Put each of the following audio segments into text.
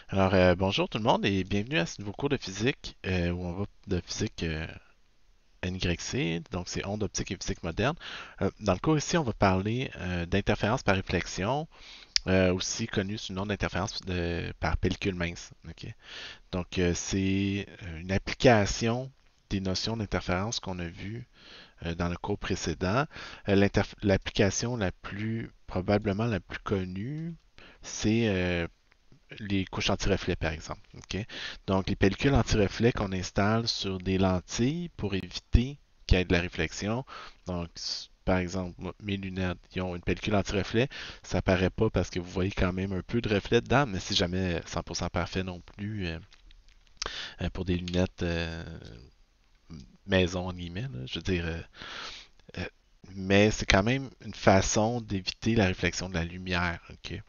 Bonjour tout le monde et bienvenue à ce nouveau cours de physique où on va de physique NYC, donc c'est ondes optiques et physique moderne. Dans le cours ici, on va parler d'interférence par réflexion, aussi connu sous le nom d'interférence par pellicule mince. Ok? Donc, c'est une application des notions d'interférence qu'on a vues dans le cours précédent. L'application la plus, probablement la plus connue, c'est les couches anti-reflet, par exemple. Ok. Donc, les pellicules anti-reflet qu'on installe sur des lentilles pour éviter qu'il y ait de la réflexion. Donc, par exemple, mes lunettes, ils ont une pellicule anti-reflet. Ça paraît pas parce que vous voyez quand même un peu de reflet dedans, mais c'est jamais 100% parfait non plus pour des lunettes maison, en guillemets. Là. Je veux dire, euh, mais c'est quand même une façon d'éviter la réflexion de la lumière. Ok.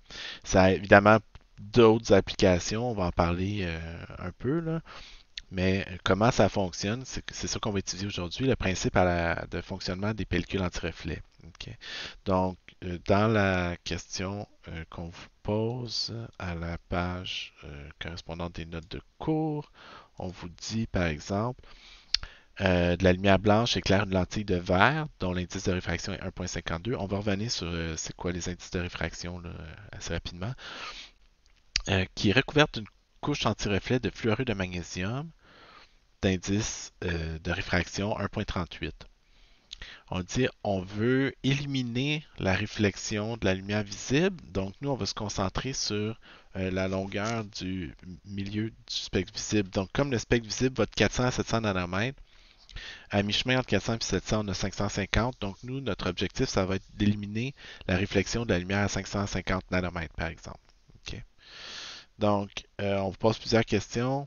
Ça a évidemment d'autres applications, on va en parler un peu, là. Mais comment ça fonctionne, c'est ça qu'on va étudier aujourd'hui, le principe de fonctionnement des pellicules anti-reflet. Ok. Donc, dans la question qu'on vous pose à la page correspondante des notes de cours, on vous dit par exemple de la lumière blanche éclaire une lentille de verre dont l'indice de réfraction est 1,52. On va revenir sur c'est quoi les indices de réfraction là, assez rapidement. Qui est recouverte d'une couche anti-reflet de fluorure de magnésium d'indice de réfraction 1,38. On dit on veut éliminer la réflexion de la lumière visible, donc nous on va se concentrer sur la longueur du milieu du spectre visible. Donc comme le spectre visible va de 400 à 700 nanomètres, à mi-chemin entre 400 et 700 on a 550, donc nous notre objectif ça va être d'éliminer la réflexion de la lumière à 550 nanomètres par exemple. Ok. Donc on vous pose plusieurs questions.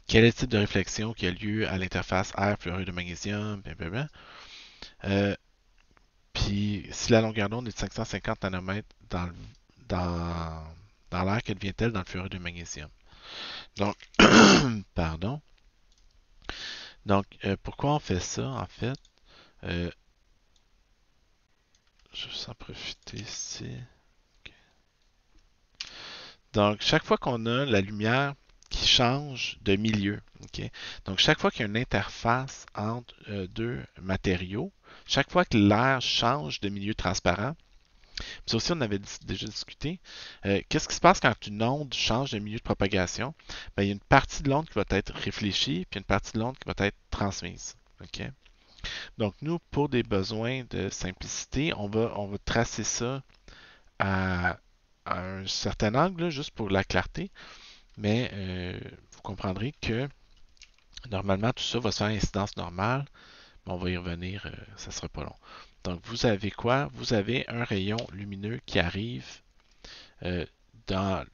Quel est le type de réflexion qui a lieu à l'interface air fluorure de magnésium, blablabla. Euh, Puis, si la longueur d'onde est de 550 nanomètres dans, dans l'air, que devient-elle dans le fluorure de magnésium? Donc, pardon. Donc, pourquoi on fait ça, en fait? Euh, je vais juste en profiter ici. Ok. Donc, chaque fois qu'on a la lumière qui change de milieu, ok? Donc, chaque fois qu'il y a une interface entre deux matériaux, chaque fois que l'air change de milieu transparent, puis aussi on avait déjà discuté, qu'est-ce qui se passe quand une onde change de milieu de propagation? Ben, il y a une partie de l'onde qui va être réfléchie, puis une partie de l'onde qui va être transmise. Ok. Donc, nous, pour des besoins de simplicité, on va tracer ça à, à un certain angle, là, juste pour la clarté. Mais vous comprendrez que normalement, tout ça va se faire à incidence normale. On va y revenir, ça ne sera pas long. Donc, vous avez quoi? Vous avez un rayon lumineux qui arrive euh, dans,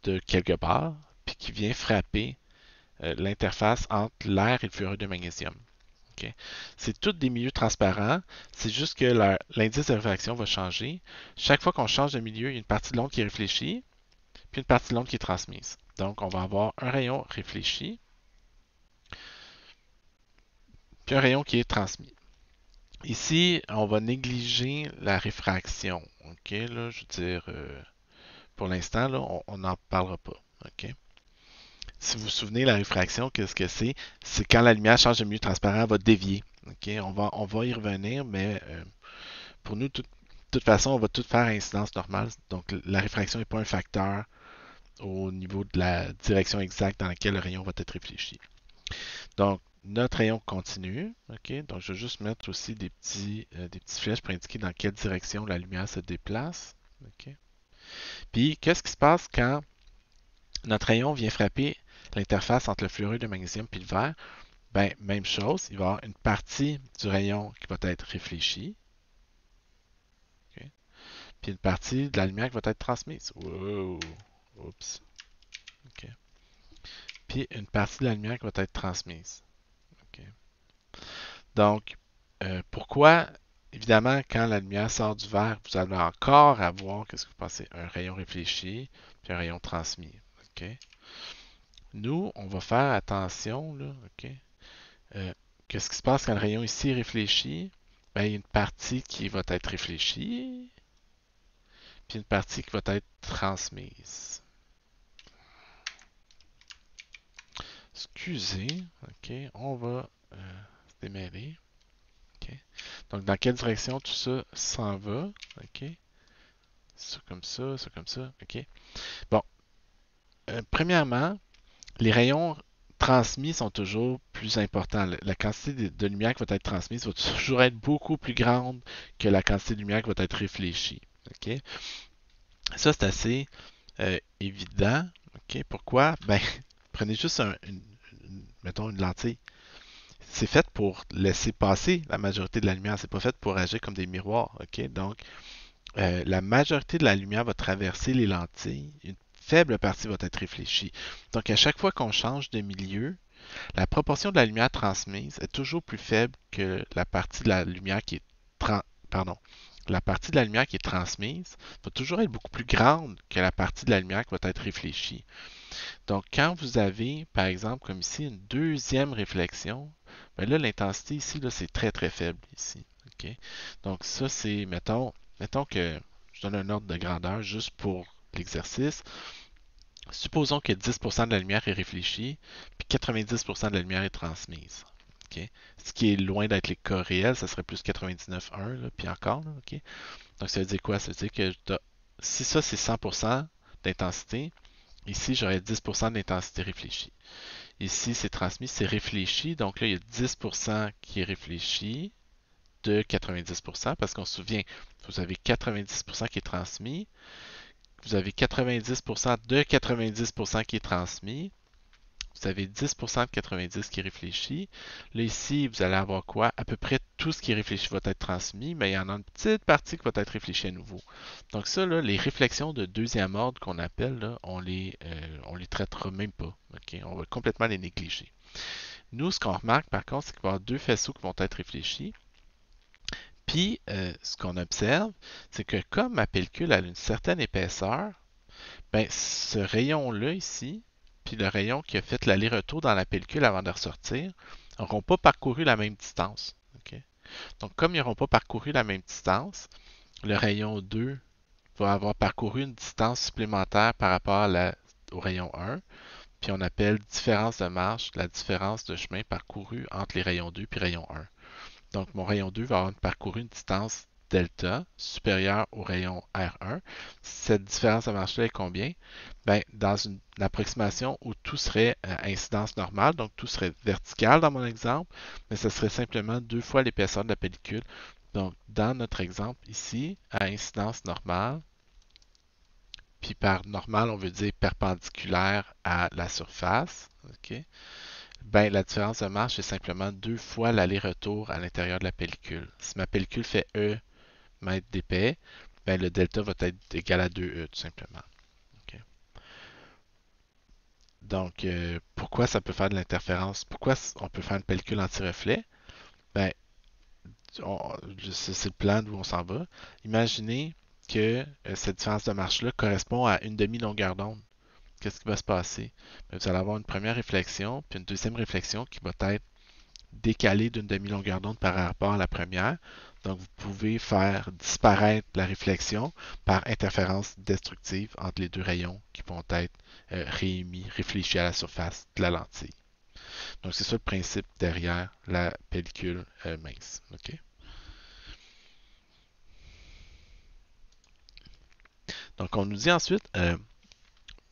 de quelque part, puis qui vient frapper l'interface entre l'air et le fluorure de magnésium. Ok. C'est tous des milieux transparents, c'est juste que l'indice de réfraction va changer. Chaque fois qu'on change de milieu, il y a une partie de l'onde qui est réfléchie, puis une partie de l'onde qui est transmise. Donc, on va avoir un rayon réfléchi, puis un rayon qui est transmis. Ici, on va négliger la réfraction. OK, là, je veux dire, pour l'instant, là, on n'en parlera pas. OK? Si vous vous souvenez, la réfraction, qu'est-ce que c'est? C'est quand la lumière change de milieu transparent, elle va dévier. OK? On va y revenir, mais pour nous, de toute façon, on va tout faire à incidence normale. Donc, la réfraction n'est pas un facteur au niveau de la direction exacte dans laquelle le rayon va être réfléchi. Donc, notre rayon continue. OK? Donc, je vais juste mettre aussi des petites flèches pour indiquer dans quelle direction la lumière se déplace. OK? Puis, qu'est-ce qui se passe quand notre rayon vient frapper l'interface entre le fluorure de magnésium et le verre? Ben, même chose, il va y avoir une partie du rayon qui va être réfléchie, ok, puis une partie de la lumière qui va être transmise. Wow. Oups. Ok. Puis une partie de la lumière qui va être transmise. Ok. Donc, pourquoi, évidemment, quand la lumière sort du verre, vous allez encore avoir, qu'est-ce que vous pensez, un rayon réfléchi, puis un rayon transmis. Ok. Nous, on va faire attention, là, ok. Euh, qu'est-ce qui se passe quand le rayon ici est réfléchi? Ben, il y a une partie qui va être réfléchie, puis une partie qui va être transmise. excusez. OK, on va se démêler. OK. Donc, dans quelle direction tout ça s'en va? OK. Ça comme ça comme ça. OK. Bon, premièrement, les rayons transmis sont toujours plus importants. La quantité de lumière qui va être transmise va toujours être beaucoup plus grande que la quantité de lumière qui va être réfléchie. OK? Ça, c'est assez évident. OK? Pourquoi? Ben, prenez juste mettons une lentille. C'est fait pour laisser passer la majorité de la lumière. C'est pas fait pour agir comme des miroirs. OK? Donc, la majorité de la lumière va traverser les lentilles. Une faible partie va être réfléchie. Donc, à chaque fois qu'on change de milieu, la proportion de la lumière transmise est toujours plus faible que la partie de la lumière qui est pardon. La partie de la lumière qui est transmise va toujours être beaucoup plus grande que la partie de la lumière qui va être réfléchie. Donc, quand vous avez, par exemple, comme ici, une deuxième réflexion, ben là, l'intensité ici, là, c'est très, très faible ici. OK? Donc, ça, c'est, mettons que je donne un ordre de grandeur juste pour l'exercice. Supposons que 10% de la lumière est réfléchie, puis 90% de la lumière est transmise. OK? Ce qui est loin d'être les cas réels, ça serait plus 99,1, là, puis encore. Là, OK? Donc, ça veut dire quoi? Ça veut dire que si ça, c'est 100% d'intensité, ici, j'aurais 10% d'intensité réfléchie. Ici, c'est transmis, c'est réfléchi. Donc là, il y a 10% qui est réfléchi de 90%, parce qu'on se souvient, vous avez 90% qui est transmis, vous avez 90% de 90% qui est transmis, vous avez 10% de 90 qui est réfléchi. Là, ici, vous allez avoir quoi? À peu près tout ce qui est réfléchi va être transmis, mais il y en a une petite partie qui va être réfléchie à nouveau. Donc ça, là, les réflexions de deuxième ordre qu'on appelle, là, on les traitera même pas. OK? On va complètement les négliger. Nous, ce qu'on remarque, par contre, c'est qu'il va y avoir deux faisceaux qui vont être réfléchis. Puis, ce qu'on observe, c'est que comme ma pellicule a une certaine épaisseur, ben, ce rayon-là ici, puis le rayon qui a fait l'aller-retour dans la pellicule avant de ressortir, n'auront pas parcouru la même distance. OK? Donc, comme ils n'auront pas parcouru la même distance, le rayon 2 va avoir parcouru une distance supplémentaire par rapport au rayon 1, puis on appelle différence de marche la différence de chemin parcouru entre les rayons 2 et rayon 1. Donc, mon rayon 2 va avoir parcouru une distance delta supérieure au rayon R1. Cette différence de marche-là est combien? Ben, dans une approximation où tout serait à incidence normale, donc tout serait vertical dans mon exemple, mais ce serait simplement 2 fois l'épaisseur de la pellicule. Donc, dans notre exemple ici, à incidence normale, puis par normal, on veut dire perpendiculaire à la surface, ok? Ben, la différence de marche est simplement 2 fois l'aller-retour à l'intérieur de la pellicule. Si ma pellicule fait E mètres d'épais, ben, le delta va être égal à 2E tout simplement. OK. Donc, pourquoi ça peut faire de l'interférence? Pourquoi on peut faire une pellicule anti-reflet? Ben, c'est le plan d'où on s'en va. Imaginez que cette différence de marche-là correspond à une demi-longueur d'onde. Qu'est-ce qui va se passer? Ben, vous allez avoir une première réflexion, puis une deuxième réflexion qui va être décalée d'une demi-longueur d'onde par rapport à la première. Donc, vous pouvez faire disparaître la réflexion par interférence destructive entre les deux rayons qui vont être réémis, réfléchis à la surface de la lentille. Donc, c'est ça le principe derrière la pellicule mince. OK? Donc, on nous dit ensuite,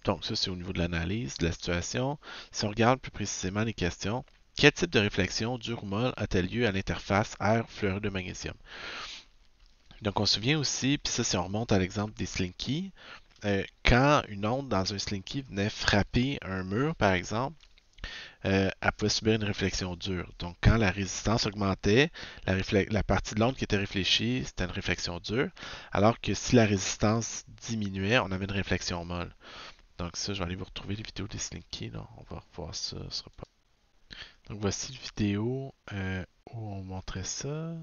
donc ça c'est au niveau de l'analyse de la situation. Si on regarde plus précisément les questions, quel type de réflexion, dure ou molle, a-t-elle lieu à l'interface air-fluorure de magnésium? Donc on se souvient aussi, puis ça si on remonte à l'exemple des slinkies, quand une onde dans un slinky venait frapper un mur par exemple, elle pouvait subir une réflexion dure. Donc quand la résistance augmentait, la partie de l'onde qui était réfléchie, c'était une réflexion dure, alors que si la résistance diminuait, on avait une réflexion molle. Donc ça, je vais aller vous retrouver les vidéos des slinkies, là. On va revoir ça. Donc voici une vidéo où on montrait ça.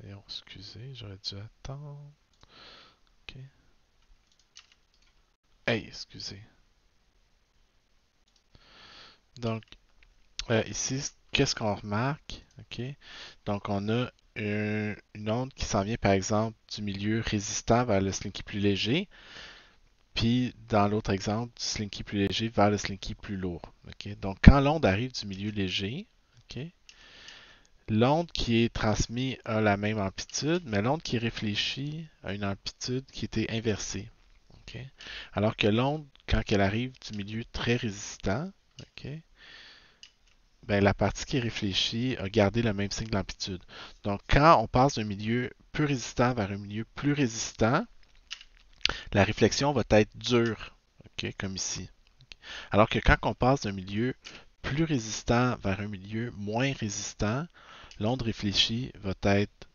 Voyons, excusez, j'aurais dû attendre. OK. Hey, excusez. Donc, ici, qu'est-ce qu'on remarque? OK. Donc, on a une onde qui s'en vient, par exemple, du milieu résistant vers le slinky plus léger. Puis dans l'autre exemple, du slinky plus léger vers le slinky plus lourd. Ok? Donc quand l'onde arrive du milieu léger, ok, l'onde qui est transmise a la même amplitude, mais l'onde qui est réfléchie a une amplitude qui était inversée. Ok? Alors que l'onde, quand elle arrive du milieu très résistant, ok, ben, la partie qui est réfléchie a gardé le même signe d'amplitude. Donc quand on passe d'un milieu peu résistant vers un milieu plus résistant, la réflexion va être dure, ok, comme ici. Alors que quand on passe d'un milieu plus résistant vers un milieu moins résistant, l'onde réfléchie va être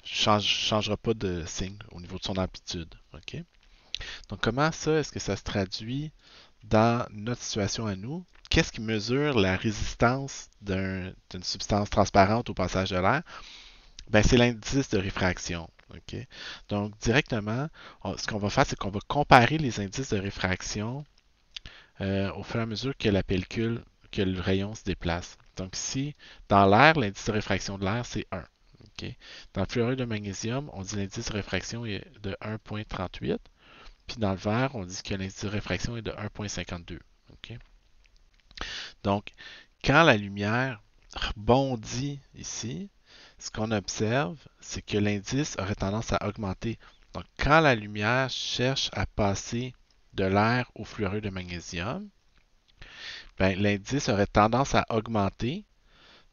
changera pas de signe au niveau de son amplitude. Ok? Donc comment ça, est-ce que ça se traduit dans notre situation à nous? Qu'est-ce qui mesure la résistance d'une substance transparente au passage de l'air? Ben, c'est l'indice de réfraction. Ok? Donc directement, ce qu'on va faire, c'est qu'on va comparer les indices de réfraction au fur et à mesure que la pellicule, que le rayon se déplace. Donc ici, dans l'air, l'indice de réfraction de l'air, c'est 1. Okay? Dans le fluorure de magnésium, on dit l'indice de réfraction est de 1,38. Puis dans le verre, on dit que l'indice de réfraction est de 1,52. Okay? Donc, quand la lumière rebondit ici, ce qu'on observe, c'est que l'indice aurait tendance à augmenter. Donc, quand la lumière cherche à passer de l'air au fluorure de magnésium, ben, l'indice aurait tendance à augmenter.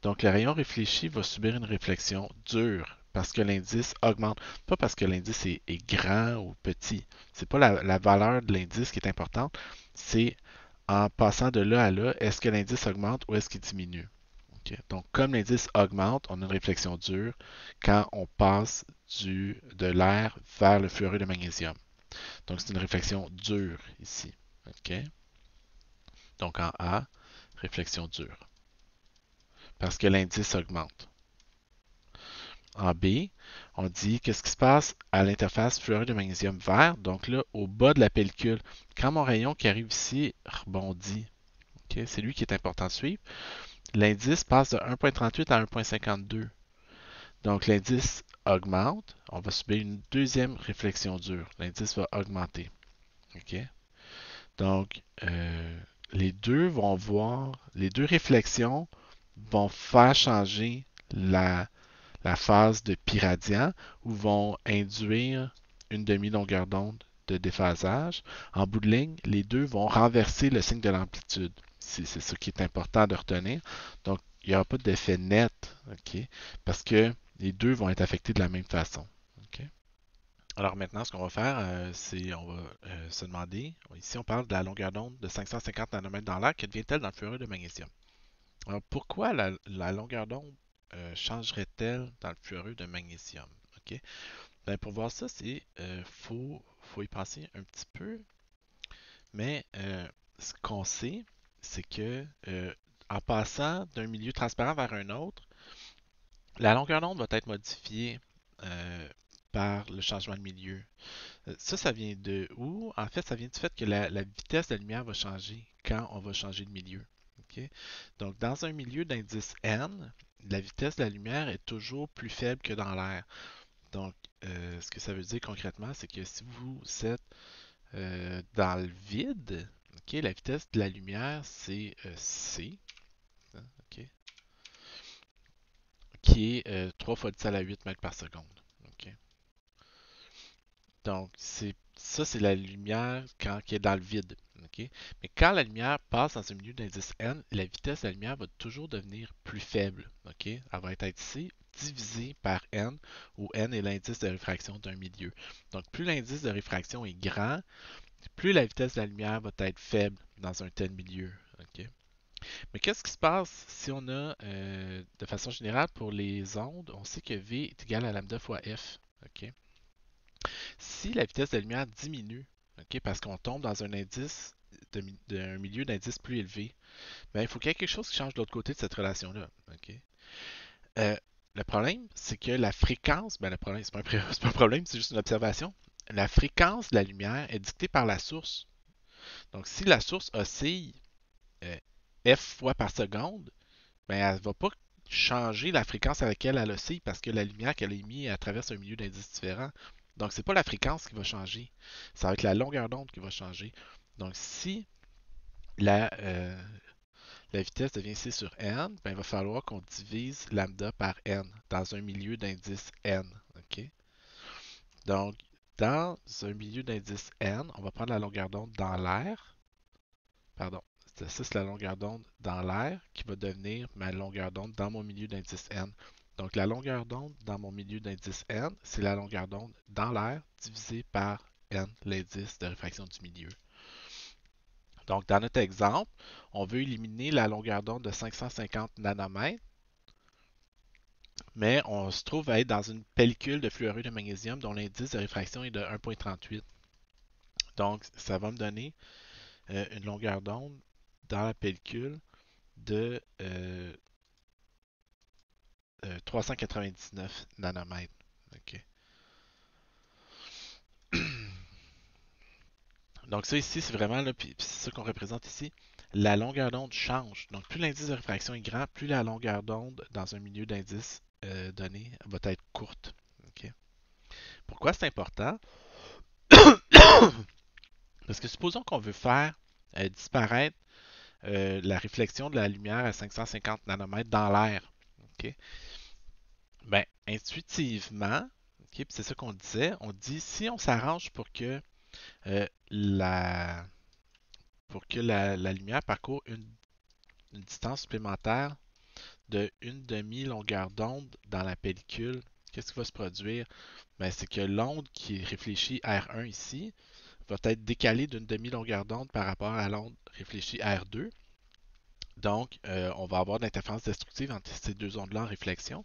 Donc, le rayon réfléchi va subir une réflexion dure parce que l'indice augmente. Pas parce que l'indice est grand ou petit. C'est pas la valeur de l'indice qui est importante. C'est en passant de là à là, est-ce que l'indice augmente ou est-ce qu'il diminue? Okay. Donc, comme l'indice augmente, on a une réflexion dure quand on passe de l'air vers le fluorure de magnésium. Donc, c'est une réflexion dure ici. Okay. Donc, en A, réflexion dure. Parce que l'indice augmente. En B, on dit qu'est-ce qui se passe à l'interface fluorure de magnésium vert. Donc là, au bas de la pellicule, quand mon rayon qui arrive ici rebondit, okay, c'est lui qui est important de suivre, l'indice passe de 1,38 à 1,52. Donc l'indice augmente, on va subir une deuxième réflexion dure. L'indice va augmenter. Okay? Donc, les deux réflexions vont faire changer la phase de Piradian ou vont induire une demi-longueur d'onde de déphasage. En bout de ligne, les deux vont renverser le signe de l'amplitude. C'est ce qui est important de retenir. Donc, il n'y aura pas d'effet net, ok, parce que les deux vont être affectés de la même façon. Ok. Alors maintenant, ce qu'on va faire, c'est on va se demander, ici on parle de la longueur d'onde de 550 nanomètres dans l'air, qu'advient-elle dans le fluorure de magnésium? Alors, pourquoi la longueur d'onde changerait-elle dans le fluorure de magnésium? Ok. Ben, pour voir ça, faut y penser un petit peu, mais ce qu'on sait, c'est que en passant d'un milieu transparent vers un autre, la longueur d'onde va être modifiée euh, par le changement de milieu. Ça vient de où? En fait, ça vient du fait que la vitesse de la lumière va changer quand on va changer de milieu. Ok. Donc, dans un milieu d'indice n, la vitesse de la lumière est toujours plus faible que dans l'air. Donc, ce que ça veut dire concrètement, c'est que si vous êtes dans le vide, ok, la vitesse de la lumière, c'est c, hein, ok, qui est 3 fois 10 à la 8 mètres par seconde. Ok. Donc, ça, c'est la lumière qui est dans le vide. Ok. Mais quand la lumière passe dans un milieu d'indice n, la vitesse de la lumière va toujours devenir plus faible. Ok. Elle va être ici divisée par n, où n est l'indice de réfraction d'un milieu. Donc, plus l'indice de réfraction est grand, plus la vitesse de la lumière va être faible dans un tel milieu. Ok. Mais qu'est-ce qui se passe si on a, de façon générale, pour les ondes, on sait que V est égal à lambda fois F. Ok. Si la vitesse de la lumière diminue, ok, parce qu'on tombe dans un indice d'un milieu d'indice plus élevé, ben, il faut qu'il y ait quelque chose qui change de l'autre côté de cette relation-là. Ok. Euh, le problème, c'est que la fréquence, ben le problème, c'est pas, c'est pas un problème, c'est juste une observation. La fréquence de la lumière est dictée par la source. Donc, si la source oscille euh, F fois par seconde, ben, elle ne va pas changer la fréquence à laquelle elle oscille parce que la lumière qu'elle émet, elle traverse un milieu d'indices différent. Donc, c'est pas la fréquence qui va changer, ça va être la longueur d'onde qui va changer. Donc, si la, la vitesse devient c sur n, ben, il va falloir qu'on divise lambda par n dans un milieu d'indice n. OK? Donc, dans un milieu d'indice n, on va prendre la longueur d'onde dans l'air. Pardon, ça c'est la longueur d'onde dans l'air qui va devenir ma longueur d'onde dans mon milieu d'indice n. Donc, la longueur d'onde dans mon milieu d'indice n, c'est la longueur d'onde dans l'air divisé par n, l'indice de réfraction du milieu. Donc, dans notre exemple, on veut éliminer la longueur d'onde de 550 nanomètres, mais on se trouve à être dans une pellicule de fluorure de magnésium dont l'indice de réfraction est de 1,38. Donc, ça va me donner une longueur d'onde dans la pellicule de 399 nanomètres. OK. Donc ça ici, c'est vraiment, là, puis c'est ça qu'on représente ici, la longueur d'onde change. Donc plus l'indice de réfraction est grand, plus la longueur d'onde dans un milieu d'indice donné va être courte. OK. Pourquoi c'est important? Parce que supposons qu'on veut faire disparaître la réflexion de la lumière à 550 nanomètres dans l'air. OK? Ben, intuitivement, OK, c'est ça qu'on disait, on dit si on s'arrange euh, la, pour que la lumière parcourt une distance supplémentaire de une demi-longueur d'onde dans la pellicule, qu'est-ce qui va se produire? Ben, c'est que l'onde qui est réfléchie R1 ici va être décalée d'une demi-longueur d'onde par rapport à l'onde réfléchie R2. Donc, on va avoir de l'interférence destructive entre ces deux ondes-là en réflexion.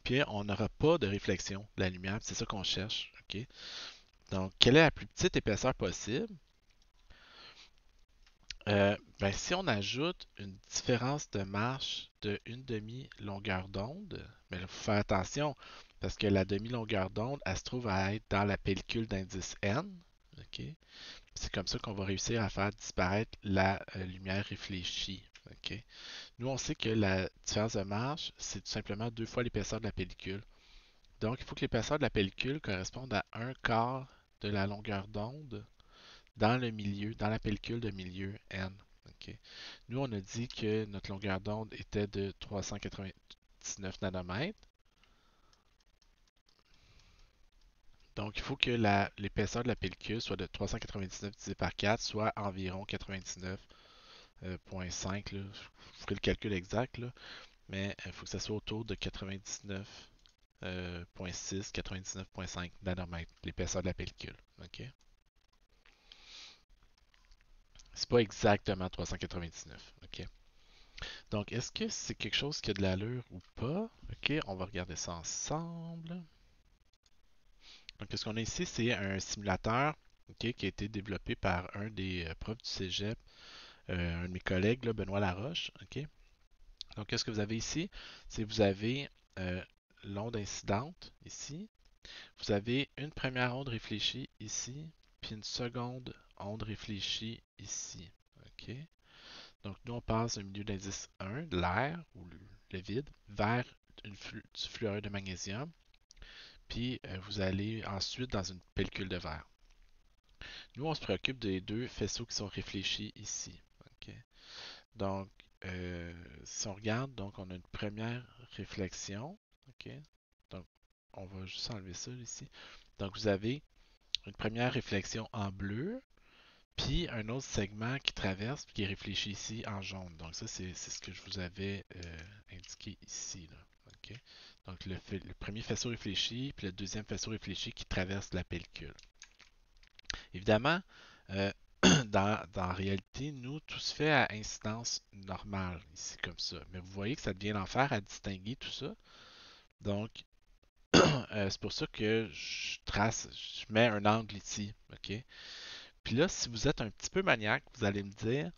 Puis, on n'aura pas de réflexion de la lumière. C'est ça qu'on cherche. OK? Donc, quelle est la plus petite épaisseur possible? Ben, si on ajoute une différence de marche de une demi-longueur d'onde, mais il faut faire attention parce que la demi-longueur d'onde, elle se trouve à être dans la pellicule d'indice N. OK? C'est comme ça qu'on va réussir à faire disparaître la lumière réfléchie. OK? Nous, on sait que la différence de marche, c'est tout simplement 2 fois l'épaisseur de la pellicule. Donc, il faut que l'épaisseur de la pellicule corresponde à un quart de la longueur d'onde dans le milieu, dans la pellicule de milieu N. OK. Nous, on a dit que notre longueur d'onde était de 399 nanomètres. Donc, il faut que l'épaisseur de la pellicule soit de 399 divisé par 4, soit environ 99,5. Je ferai le calcul exact, là, mais il faut que ça soit autour de 99,6, 99,5 nanomètres, l'épaisseur de la pellicule. OK? C'est pas exactement 399. OK? Donc, est-ce que c'est quelque chose qui a de l'allure ou pas? OK, on va regarder ça ensemble. Donc, ce qu'on a ici, c'est un simulateur OK, qui a été développé par un des profs du cégep, un de mes collègues, là, Benoît Laroche. OK? Donc, qu'est-ce que vous avez ici? C'est vous avez l'onde incidente ici. Vous avez une première onde réfléchie ici, puis une seconde onde réfléchie ici. OK? Donc, nous, on passe d'un milieu d'indice 1, de l'air ou le vide, vers du fluorure de magnésium. Puis, vous allez ensuite dans une pellicule de verre. Nous, on se préoccupe des deux faisceaux qui sont réfléchis ici. OK? Donc, si on regarde, donc on a une première réflexion. OK? Donc, on va juste enlever ça ici. Donc, vous avez une première réflexion en bleu, puis un autre segment qui traverse, puis qui est réfléchi ici en jaune. Donc ça, c'est ce que je vous avais indiqué ici. Là. OK? Donc le premier faisceau réfléchi, puis le deuxième faisceau réfléchi qui traverse la pellicule. Évidemment, euh, dans la réalité, nous, tout se fait à incidence normale, ici comme ça. Mais vous voyez que ça devient l'enfer à distinguer tout ça. Donc, c'est pour ça que je mets un angle ici. OK? Puis là, si vous êtes un petit peu maniaque, vous allez me dire,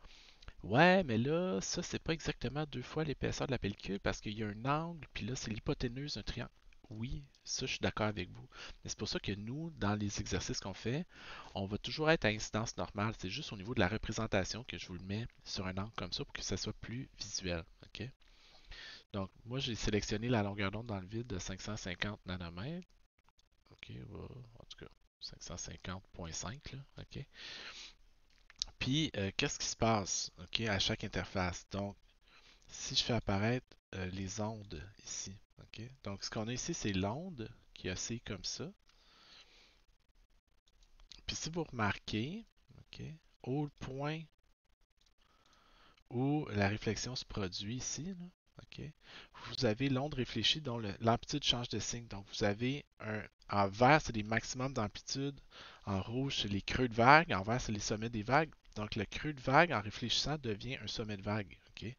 ouais, mais là, ça, c'est pas exactement 2 fois l'épaisseur de la pellicule parce qu'il y a un angle, puis là, c'est l'hypoténuse d'un triangle. Oui, ça, je suis d'accord avec vous. Mais c'est pour ça que nous, dans les exercices qu'on fait, on va toujours être à incidence normale. C'est juste au niveau de la représentation que je vous le mets sur un angle comme ça pour que ça soit plus visuel. OK? Donc, moi, j'ai sélectionné la longueur d'onde dans le vide de 550 nanomètres. OK, en tout cas, 550.5, là, OK. Puis, qu'est-ce qui se passe, OK, à chaque interface? Donc, si je fais apparaître les ondes ici, OK? Donc, ce qu'on a ici, c'est l'onde qui oscille comme ça. Puis, si vous remarquez, OK, au point où la réflexion se produit ici, là, OK, vous avez l'onde réfléchie dont l'amplitude change de signe. Donc, vous avez en vert, c'est les maximums d'amplitude. En rouge, c'est les creux de vague. En vert, c'est les sommets des vagues. Donc, le creux de vague, en réfléchissant, devient un sommet de vague. OK?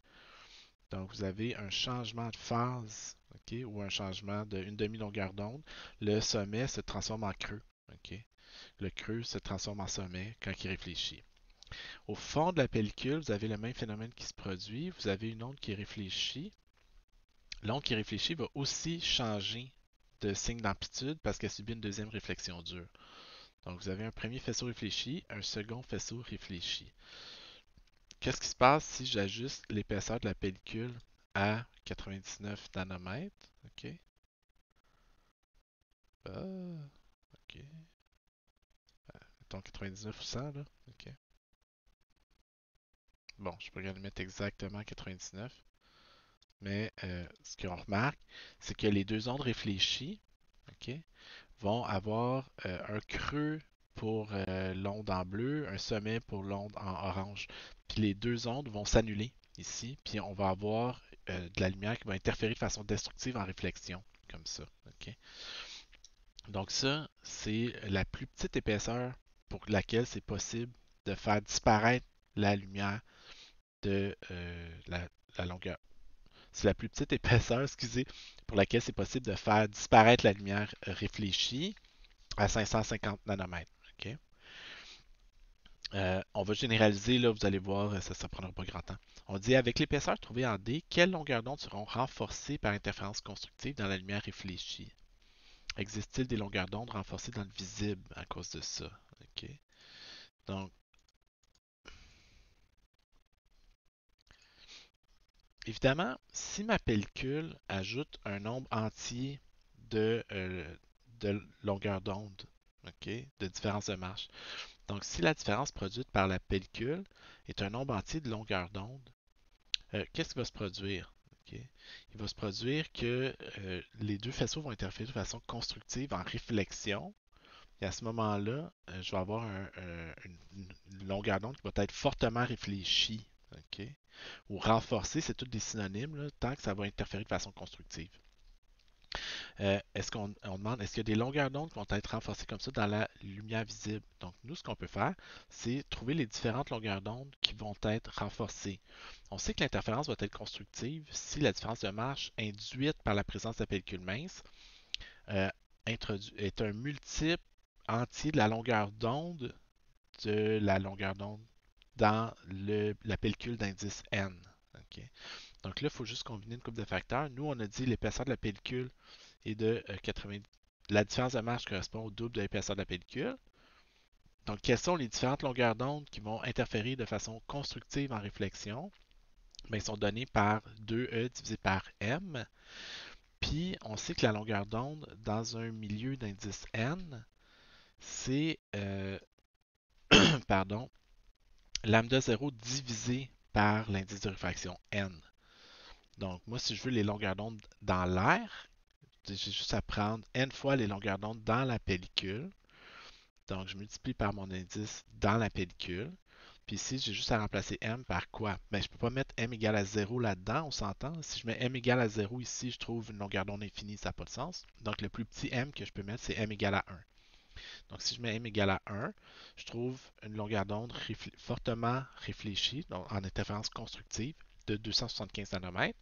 Donc, vous avez un changement de phase, OK, ou un changement d'une demi-longueur d'onde. Le sommet se transforme en creux. OK? Le creux se transforme en sommet quand il réfléchit. Au fond de la pellicule, vous avez le même phénomène qui se produit. Vous avez une onde qui réfléchit. L'onde qui réfléchit va aussi changer de signe d'amplitude parce qu'elle subit une deuxième réflexion dure. Donc, vous avez un premier faisceau réfléchi, un second faisceau réfléchi. Qu'est-ce qui se passe si j'ajuste l'épaisseur de la pellicule à 99 nanomètres? OK. OK. Mettons 99 ou 100, là. OK. Bon, je pourrais le mettre exactement à 99. Mais ce qu'on remarque, c'est que les deux ondes réfléchies, OK, vont avoir un creux pour l'onde en bleu, un sommet pour l'onde en orange. Puis les deux ondes vont s'annuler ici, puis on va avoir de la lumière qui va interférer de façon destructive en réflexion, comme ça. OK? Donc ça, c'est la plus petite épaisseur pour laquelle c'est possible de faire disparaître la lumière de la longueur. C'est la plus petite épaisseur, excusez, pour laquelle c'est possible de faire disparaître la lumière réfléchie à 550 nanomètres. OK? On va généraliser, là, vous allez voir, ça ne prendra pas grand temps. On dit avec l'épaisseur trouvée en D, quelles longueurs d'onde seront renforcées par interférence constructive dans la lumière réfléchie? Existe-t-il des longueurs d'onde renforcées dans le visible à cause de ça? OK? Donc, évidemment, si ma pellicule ajoute un nombre entier de longueurs d'onde, OK, de différence de marche. Donc, si la différence produite par la pellicule est un nombre entier de longueurs d'onde, qu'est-ce qui va se produire? OK? Il va se produire que les deux faisceaux vont interférer de façon constructive en réflexion. Et à ce moment-là, je vais avoir une longueur d'onde qui va être fortement réfléchie. OK? Ou renforcée, c'est tous des synonymes, là, tant que ça va interférer de façon constructive. Est-ce qu'on demande, est-ce qu'il y a des longueurs d'onde qui vont être renforcées comme ça dans la lumière visible? Donc, nous, ce qu'on peut faire, c'est trouver les différentes longueurs d'onde qui vont être renforcées. On sait que l'interférence va être constructive si la différence de marche induite par la présence de la pellicule mince euh, est un multiple entier de la longueur d'onde de la longueur d'onde dans la pellicule d'indice N. OK? Donc là, il faut juste combiner une couple de facteurs. Nous, on a dit l'épaisseur de la pellicule est de 80. La différence de marge correspond au double de l'épaisseur de la pellicule. Donc, quelles sont les différentes longueurs d'onde qui vont interférer de façon constructive en réflexion? Bien, ils sont donnés par 2E divisé par M. Puis, on sait que la longueur d'onde dans un milieu d'indice N, c'est pardon, lambda 0 divisé par l'indice de réfraction N. Donc, moi, si je veux les longueurs d'onde dans l'air, j'ai juste à prendre n fois les longueurs d'onde dans la pellicule. Donc, je multiplie par mon indice dans la pellicule. Puis ici, j'ai juste à remplacer m par quoi? Ben, je ne peux pas mettre m égale à 0 là-dedans, on s'entend. Si je mets m égale à 0 ici, je trouve une longueur d'onde infinie, ça n'a pas de sens. Donc, le plus petit m que je peux mettre, c'est m égale à 1. Donc, si je mets m égale à 1, je trouve une longueur d'onde fortement réfléchie, donc en interférence constructive, de 275 nanomètres.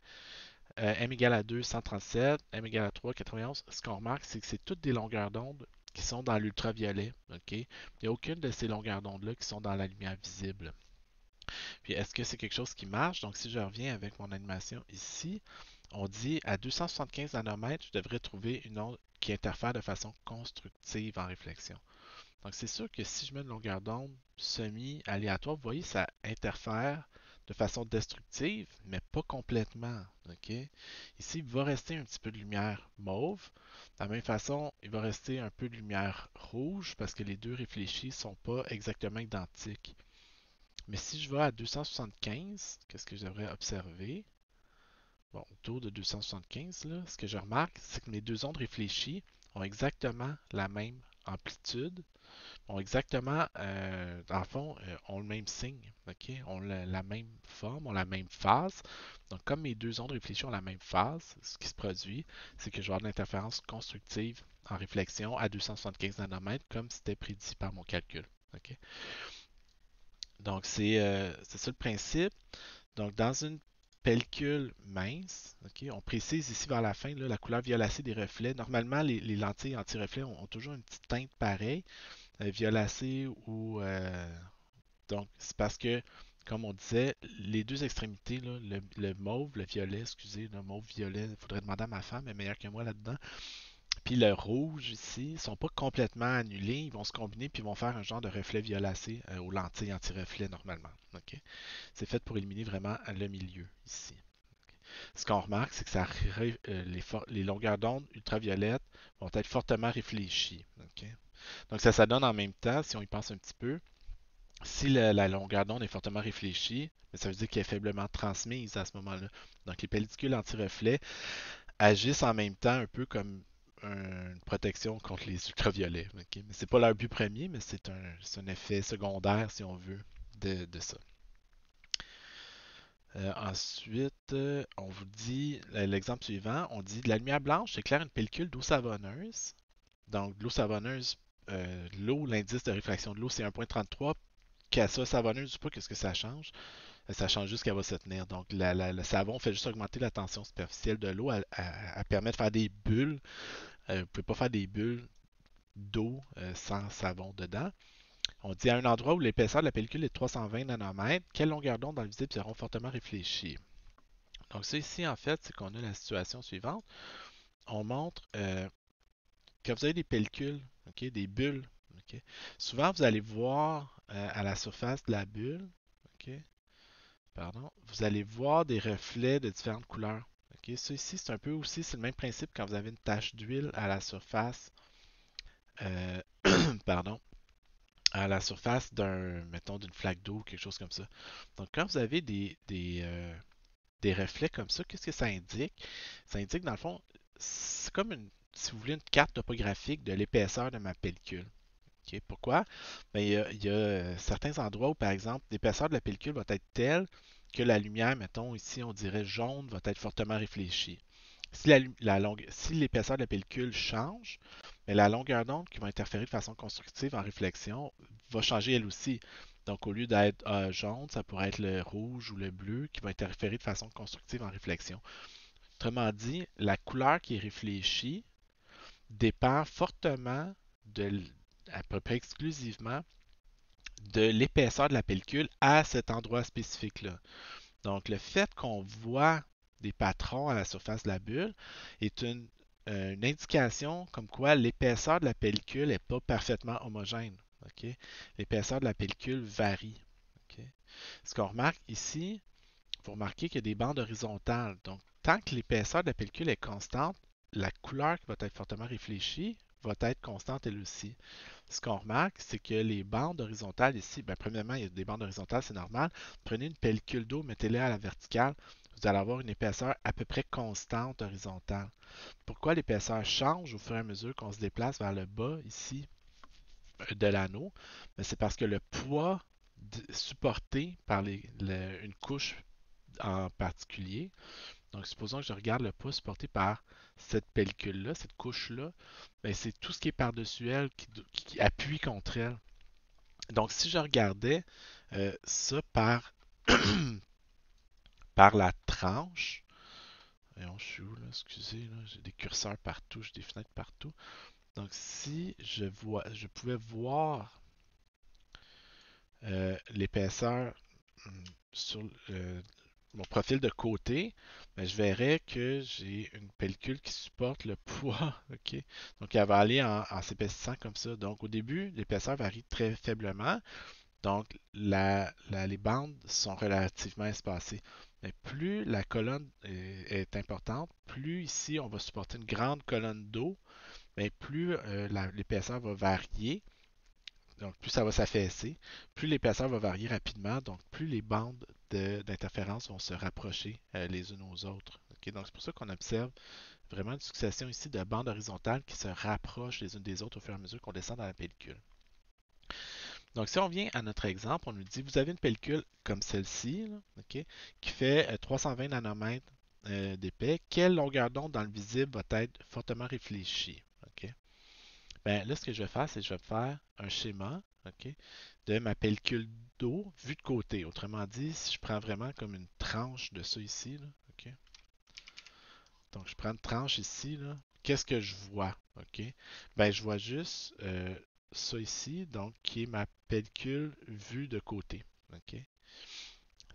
M égale à 2, 137, M égale à 3, 91. Ce qu'on remarque, c'est que c'est toutes des longueurs d'onde qui sont dans l'ultraviolet. OK? Il n'y a aucune de ces longueurs d'onde-là qui sont dans la lumière visible. Puis, est-ce que c'est quelque chose qui marche? Donc, si je reviens avec mon animation ici, on dit à 275 nanomètres, je devrais trouver une onde qui interfère de façon constructive en réflexion. Donc, c'est sûr que si je mets une longueur d'onde semi-aléatoire, vous voyez, ça interfère de façon destructive, mais pas complètement. OK? Ici, il va rester un petit peu de lumière mauve. De la même façon, il va rester un peu de lumière rouge parce que les deux réfléchis ne sont pas exactement identiques. Mais si je vais à 275, qu'est-ce que j'aimerais observer? Bon, autour de 275, là, ce que je remarque, c'est que mes deux ondes réfléchies ont exactement la même amplitude, ont exactement, dans le fond, ont le même signe, ok? Ont la même forme, ont la même phase. Donc, comme mes deux ondes réfléchies ont la même phase, ce qui se produit, c'est que je vais avoir de l'interférence constructive en réflexion à 275 nanomètres, comme c'était prédit par mon calcul. Ok? Donc, c'est ça le principe. Donc, dans une pellicule mince, ok, on précise ici vers la fin là, la couleur violacée des reflets. Normalement, les lentilles anti-reflets ont toujours une petite teinte pareille, violacée ou donc c'est parce que, comme on disait, les deux extrémités, là, le mauve, le violet, excusez, le mauve-violet, il faudrait demander à ma femme, elle est meilleure que moi là-dedans. Puis le rouge ici, ils sont pas complètement annulés, ils vont se combiner puis ils vont faire un genre de reflet violacé aux lentilles anti-reflet normalement. Ok? C'est fait pour éliminer vraiment le milieu ici. Ce qu'on remarque, c'est que les longueurs d'onde ultraviolettes vont être fortement réfléchies. Ok? Donc ça donne en même temps, si on y pense un petit peu, si la longueur d'onde est fortement réfléchie, ça veut dire qu'elle est faiblement transmise à ce moment-là. Donc les pellicules anti-reflet agissent en même temps un peu comme une protection contre les ultraviolets. Okay? Mais c'est pas leur but premier, mais c'est un effet secondaire, si on veut, de ça. Ensuite, on vous dit l'exemple suivant, on dit de la lumière blanche éclaire une pellicule d'eau savonneuse. Donc, de l'eau savonneuse, l'eau, l'indice de réfraction de l'eau, c'est 1,33. Qu'elle soit savonneuse ou pas, qu'est-ce que ça change? Ça change juste qu'elle va se tenir. Donc, le savon fait juste augmenter la tension superficielle de l'eau. Elle permet de faire des bulles. Vous ne pouvez pas faire des bulles d'eau sans savon dedans. On dit à un endroit où l'épaisseur de la pellicule est de 320 nanomètres, quelle longueur d'onde dans le visible seront fortement réfléchies? Donc, ça ici, en fait, c'est qu'on a la situation suivante. On montre quand vous avez des pellicules, ok, des bulles, ok, souvent vous allez voir à la surface de la bulle, ok, pardon, vous allez voir des reflets de différentes couleurs. Ok, ça ici, c'est un peu aussi, c'est le même principe quand vous avez une tache d'huile à la surface, euh, pardon, à la surface mettons, d'une flaque d'eau, quelque chose comme ça. Donc, quand vous avez des reflets comme ça, qu'est-ce que ça indique? Ça indique, dans le fond, c'est comme si vous voulez, une carte topographique de l'épaisseur de ma pellicule. Ok, pourquoi? Ben, il y a certains endroits où, par exemple, l'épaisseur de la pellicule va être telle que la lumière, mettons ici, on dirait jaune, va être fortement réfléchie. Si l'épaisseur de la pellicule change, mais la longueur d'onde qui va interférer de façon constructive en réflexion va changer elle aussi. Donc, au lieu d'être jaune, ça pourrait être le rouge ou le bleu qui va interférer de façon constructive en réflexion. Autrement dit, la couleur qui est réfléchie dépend fortement de, à peu près exclusivement de l'épaisseur de la pellicule à cet endroit spécifique-là. Donc, le fait qu'on voit des patrons à la surface de la bulle est une indication comme quoi l'épaisseur de la pellicule n'est pas parfaitement homogène. Okay? L'épaisseur de la pellicule varie. Okay? Ce qu'on remarque ici, vous remarquez qu'il y a des bandes horizontales. Donc, tant que l'épaisseur de la pellicule est constante, la couleur qui va être fortement réfléchie va être constante elle aussi. Ce qu'on remarque, c'est que les bandes horizontales ici, ben, premièrement, il y a des bandes horizontales, c'est normal. Prenez une pellicule d'eau, mettez-la à la verticale, vous allez avoir une épaisseur à peu près constante horizontale. Pourquoi l'épaisseur change au fur et à mesure qu'on se déplace vers le bas ici de l'anneau? Ben, c'est parce que le poids supporté par une couche en particulier, donc supposons que je regarde le poids supporté par cette pellicule-là, cette couche-là, ben, c'est tout ce qui est par-dessus elle qui appuie contre elle. Donc, si je regardais ça par la tranche, voyons, je suis où là? Excusez, là, j'ai des curseurs partout, j'ai des fenêtres partout. Donc, si je pouvais voir l'épaisseur sur mon profil de côté, ben, je verrais que j'ai une pellicule qui supporte le poids. OK? Donc, elle va aller en s'épaississant comme ça. Donc, au début, l'épaisseur varie très faiblement. Donc, les bandes sont relativement espacées. Mais plus la colonne est importante, plus ici on va supporter une grande colonne d'eau, mais plus l'épaisseur va varier. Donc, plus ça va s'affaisser, plus l'épaisseur va varier rapidement, donc plus les bandes d'interférence vont se rapprocher les unes aux autres. Ok. Donc, c'est pour ça qu'on observe vraiment une succession ici de bandes horizontales qui se rapprochent les unes des autres au fur et à mesure qu'on descend dans la pellicule. Donc, si on vient à notre exemple, on nous dit, vous avez une pellicule comme celle-ci, là, ok, qui fait 320 nanomètres d'épais. Quelle longueur d'onde dans le visible va être fortement réfléchie? Ok. Ben, là, ce que je vais faire, c'est que je vais faire un schéma, ok, de ma pellicule d'eau vue de côté. Autrement dit, si je prends vraiment comme une tranche de ça ici, là, ok. Donc, je prends une tranche ici, là. Qu'est-ce que je vois? OK? Ben, je vois juste ça ici, donc qui est ma pellicule vue de côté. OK?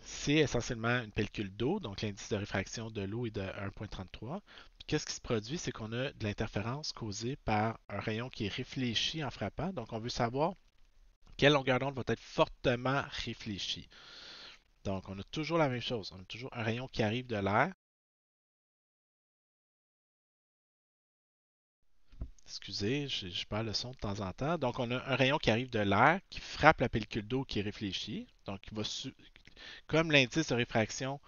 C'est essentiellement une pellicule d'eau, donc l'indice de réfraction de l'eau est de 1,33. Puis qu'est-ce qui se produit? C'est qu'on a de l'interférence causée par un rayon qui est réfléchi en frappant. Donc, on veut savoir quelle longueur d'onde va être fortement réfléchie. Donc, on a toujours la même chose. On a toujours un rayon qui arrive de l'air. Excusez, je perds le son de temps en temps. Donc, on a un rayon qui arrive de l'air, qui frappe la pellicule d'eau qui est réfléchie. Donc, comme l'indice de réfraction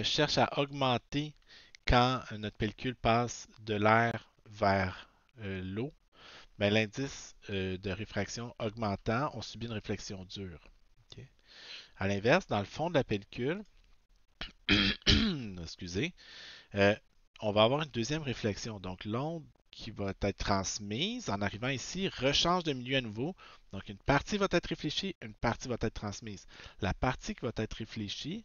cherche à augmenter quand notre pellicule passe de l'air vers l'eau, ben, l'indice de réfraction augmentant, on subit une réflexion dure. Ok. À l'inverse, dans le fond de la pellicule, excusez, euh, on va avoir une deuxième réflexion. Donc, l'onde qui va être transmise en arrivant ici rechange de milieu à nouveau. Donc, une partie va être réfléchie, une partie va être transmise. La partie qui va être réfléchie,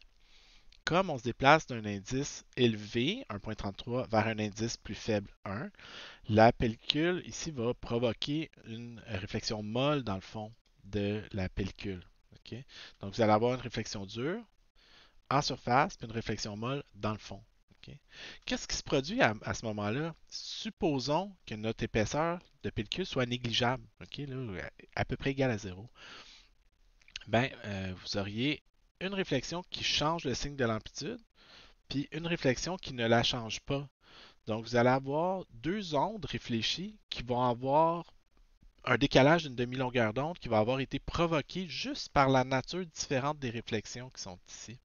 comme on se déplace d'un indice élevé, 1,33, vers un indice plus faible, 1, la pellicule ici va provoquer une réflexion molle dans le fond de la pellicule. Ok. Donc, vous allez avoir une réflexion dure en surface, puis une réflexion molle dans le fond. Ok. Qu'est-ce qui se produit à ce moment-là? Supposons que notre épaisseur de pellicule soit négligeable, ok, là, à peu près égale à zéro. Ben, vous auriez une réflexion qui change le signe de l'amplitude, puis une réflexion qui ne la change pas. Donc, vous allez avoir deux ondes réfléchies qui vont avoir un décalage d'une demi-longueur d'onde qui va avoir été provoqué juste par la nature différente des réflexions qui sont ici.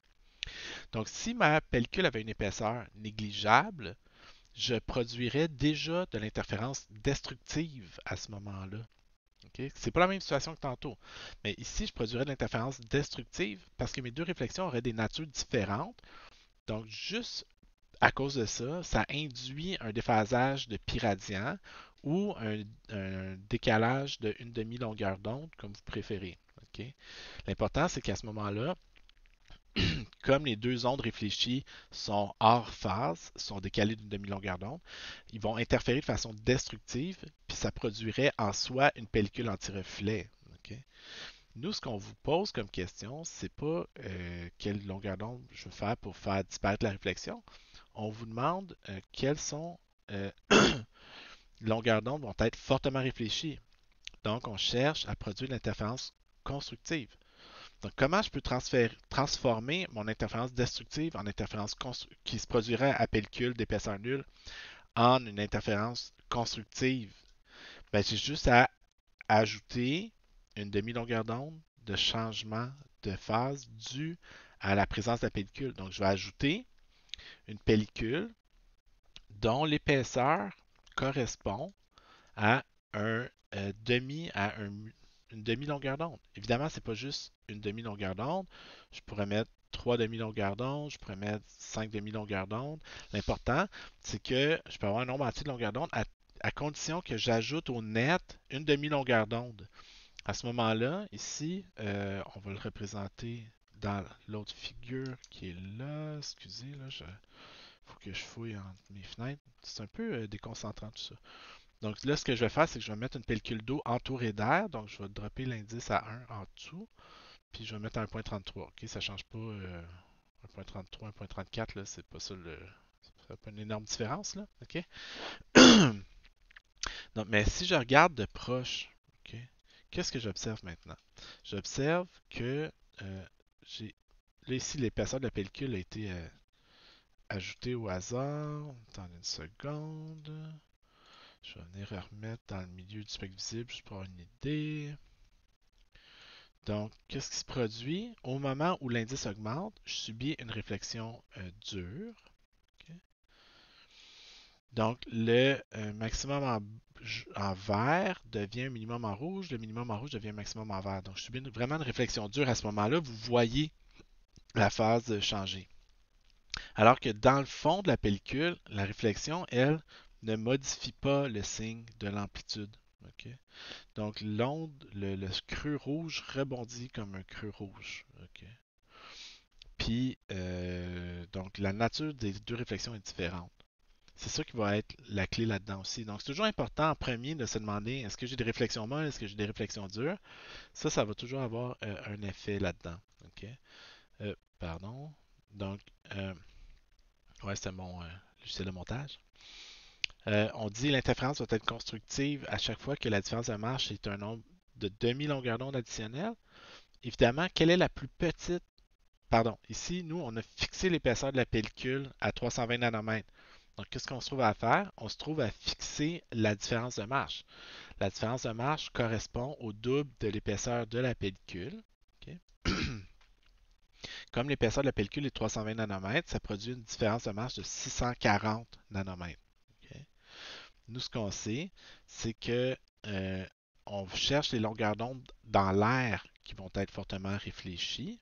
Donc, si ma pellicule avait une épaisseur négligeable, je produirais déjà de l'interférence destructive à ce moment-là. Okay? C'est pas la même situation que tantôt. Mais ici, je produirais de l'interférence destructive parce que mes deux réflexions auraient des natures différentes. Donc, juste à cause de ça, ça induit un déphasage de pi radian ou un décalage de une demi-longueur d'onde, comme vous préférez. Okay? L'important, c'est qu'à ce moment-là, comme les deux ondes réfléchies sont hors phase, sont décalées d'une demi-longueur d'onde, ils vont interférer de façon destructive, puis ça produirait en soi une pellicule anti-reflet. Okay? Nous, ce qu'on vous pose comme question, c'est pas quelle longueur d'onde je veux faire pour faire disparaître la réflexion. On vous demande quelles sont longueurs d'onde vont être fortement réfléchies. Donc, on cherche à produire l'interférence constructive. Donc, comment je peux transformer mon interférence destructive en interférence qui se produirait à pellicule d'épaisseur nulle en une interférence constructive? Ben, j'ai juste à ajouter une demi-longueur d'onde de changement de phase due à la présence de la pellicule. Donc, je vais ajouter une pellicule dont l'épaisseur correspond à un une demi-longueur d'onde. Évidemment, c'est pas juste une demi-longueur d'onde. Je pourrais mettre trois demi-longueurs d'onde, je pourrais mettre cinq demi-longueurs d'onde. L'important, c'est que je peux avoir un nombre entier de longueurs d'onde à condition que j'ajoute au net une demi-longueur d'onde. À ce moment-là, ici, on va le représenter dans l'autre figure qui est là. Excusez, là, faut que je fouille entre mes fenêtres. C'est un peu déconcentrant tout ça. Donc là, ce que je vais faire, c'est que je vais mettre une pellicule d'eau entourée d'air. Donc je vais dropper l'indice à 1 en dessous. Puis je vais mettre 1.33. OK, ça ne change pas 1.33, 1.34, là, c'est pas ça le. Ça pas une énorme différence, là. OK? Donc, mais si je regarde de proche, OK, qu'est-ce que j'observe maintenant? J'observe que j'ai là ici l'épaisseur de la pellicule a été ajoutée au hasard. Attendez une seconde. Je vais venir remettre dans le milieu du spectre visible juste pour avoir une idée. Donc, qu'est-ce qui se produit? Au moment où l'indice augmente, je subis une réflexion dure. Ok. Donc, le maximum en vert devient un minimum en rouge, le minimum en rouge devient un maximum en vert. Donc, je subis vraiment une réflexion dure à ce moment-là. Vous voyez la phase changer. Alors que dans le fond de la pellicule, la réflexion, elle, ne modifie pas le signe de l'amplitude. Ok. Donc, l'onde, le creux rouge rebondit comme un creux rouge. Ok. Puis, donc, la nature des deux réflexions est différente. C'est ça qui va être la clé là-dedans aussi. Donc, c'est toujours important en premier de se demander est-ce que j'ai des réflexions molles, est-ce que j'ai des réflexions dures. Ça va toujours avoir un effet là-dedans. OK? Pardon. Donc, ouais, c'était mon logiciel de montage. On dit l'interférence doit être constructive à chaque fois que la différence de marche est un nombre de demi-longueur d'onde additionnelle. Évidemment, quelle est la plus petite? Pardon, ici, nous, on a fixé l'épaisseur de la pellicule à 320 nanomètres. Donc, qu'est-ce qu'on se trouve à faire? On se trouve à fixer la différence de marche. La différence de marche correspond au double de l'épaisseur de la pellicule. Ok. Comme l'épaisseur de la pellicule est 320 nanomètres, ça produit une différence de marche de 640 nanomètres. Ok. Nous, ce qu'on sait, c'est que on cherche les longueurs d'onde dans l'air qui vont être fortement réfléchies.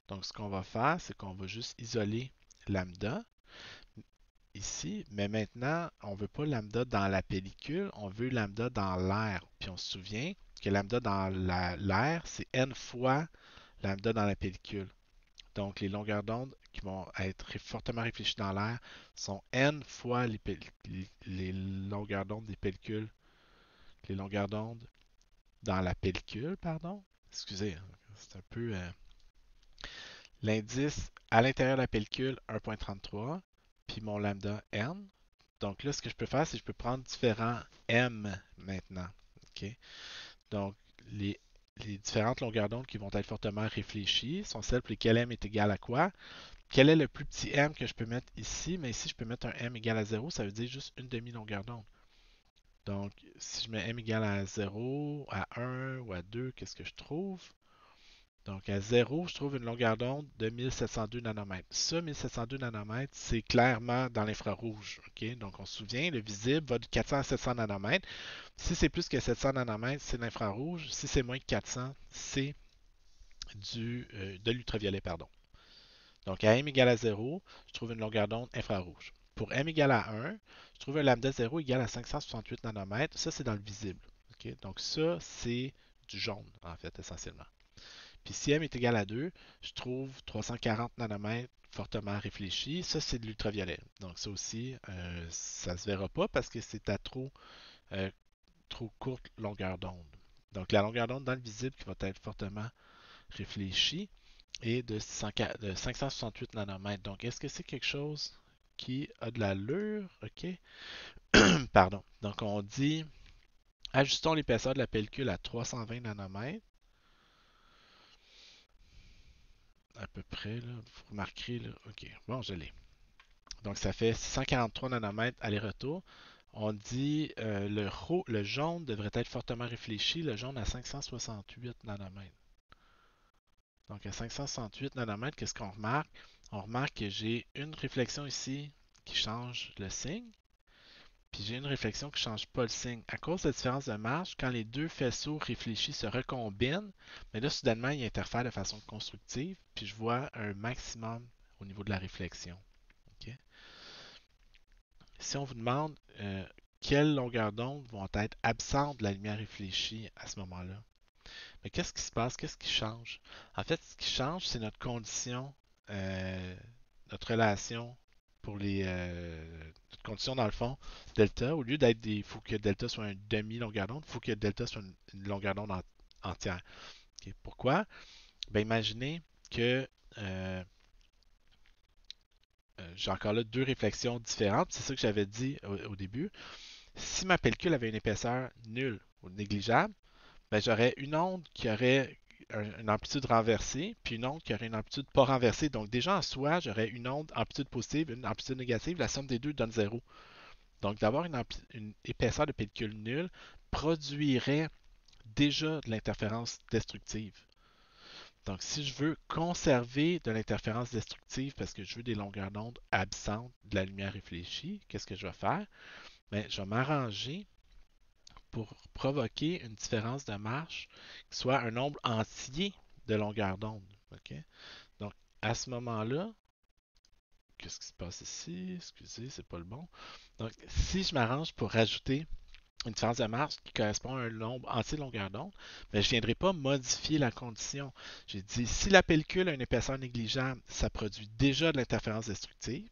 Donc, ce qu'on va faire, c'est qu'on va juste isoler lambda ici, mais maintenant, on ne veut pas lambda dans la pellicule, on veut lambda dans l'air. Puis on se souvient que lambda dans l'air, c'est n fois lambda dans la pellicule. Donc les longueurs d'onde qui vont être fortement réfléchies dans l'air sont n fois les longueurs d'onde des pellicules, les longueurs d'onde dans la pellicule, pardon. Excusez, c'est un peu l'indice à l'intérieur de la pellicule 1.33, puis mon lambda n. Donc là, ce que je peux faire, c'est que je peux prendre différents m maintenant. OK? Donc, les, les différentes longueurs d'onde qui vont être fortement réfléchies sont celles pour lesquelles m est égal à quoi? Quel est le plus petit m que je peux mettre ici? Mais ici, je peux mettre un m égal à 0, ça veut dire juste une demi-longueur d'onde. Donc, si je mets m égal à 0, à 1 ou à 2, qu'est-ce que je trouve? Donc, à 0, je trouve une longueur d'onde de 1702 nanomètres. Ça, 1702 nanomètres, c'est clairement dans l'infrarouge. OK? Donc, on se souvient, le visible va de 400 à 700 nanomètres. Si c'est plus que 700 nanomètres, c'est l'infrarouge. Si c'est moins que 400, c'est de l'ultraviolet, pardon. Donc, à m égale à 0, je trouve une longueur d'onde infrarouge. Pour m égale à 1, je trouve un lambda 0 égal à 568 nanomètres. Ça, c'est dans le visible. OK? Donc, ça, c'est du jaune, en fait, essentiellement. Puis si m est égal à 2, je trouve 340 nanomètres fortement réfléchi. Ça, c'est de l'ultraviolet. Donc ça aussi, ça ne se verra pas parce que c'est à euh, trop courte longueur d'onde. Donc la longueur d'onde dans le visible qui va être fortement réfléchie est de 568 nanomètres. Donc est-ce que c'est quelque chose qui a de l'allure? OK. Pardon. Donc on dit, ajustons l'épaisseur de la pellicule à 320 nanomètres. À peu près, là. Vous remarquerez, là. OK. Bon, je l'ai. Donc, ça fait 643 nanomètres aller-retour. On dit le jaune devrait être fortement réfléchi. Le jaune à 568 nanomètres. Donc, à 568 nanomètres, qu'est-ce qu'on remarque? On remarque que j'ai une réflexion ici qui change le signe. Puis j'ai une réflexion qui ne change pas le signe. À cause de la différence de marge, quand les deux faisceaux réfléchis se recombinent, mais là, soudainement, ils interfèrent de façon constructive, puis je vois un maximum au niveau de la réflexion. OK? Si on vous demande quelles longueurs d'onde vont être absentes de la lumière réfléchie à ce moment-là, mais qu'est-ce qui se passe? Qu'est-ce qui change? En fait, ce qui change, c'est notre condition, euh, notre relation pour notre condition dans le fond, delta. Au lieu d'être il faut que delta soit un demi-longueur d'onde, il faut que delta soit une longueur d'onde entière. Okay. Pourquoi? Ben, imaginez que j'ai encore là deux réflexions différentes. C'est ça que j'avais dit au début. Si ma pellicule avait une épaisseur nulle ou négligeable, ben, j'aurais une onde qui aurait une amplitude renversée, puis une onde qui aurait une amplitude pas renversée. Donc déjà en soi, j'aurais une onde amplitude positive, une amplitude négative, la somme des deux donne zéro. Donc d'avoir une épaisseur de pellicule nulle produirait déjà de l'interférence destructive. Donc si je veux conserver de l'interférence destructive parce que je veux des longueurs d'onde absentes de la lumière réfléchie, qu'est-ce que je vais faire? Ben, je vais m'arranger pour provoquer une différence de marche qui soit un nombre entier de longueur d'onde. OK? Donc, à ce moment-là, qu'est-ce qui se passe ici? Excusez, c'est pas le bon. Donc, si je m'arrange pour rajouter une différence de marche qui correspond à un nombre entier de longueur d'onde, ben, je ne viendrai pas modifier la condition. J'ai dit, si la pellicule a une épaisseur négligeable, ça produit déjà de l'interférence destructive.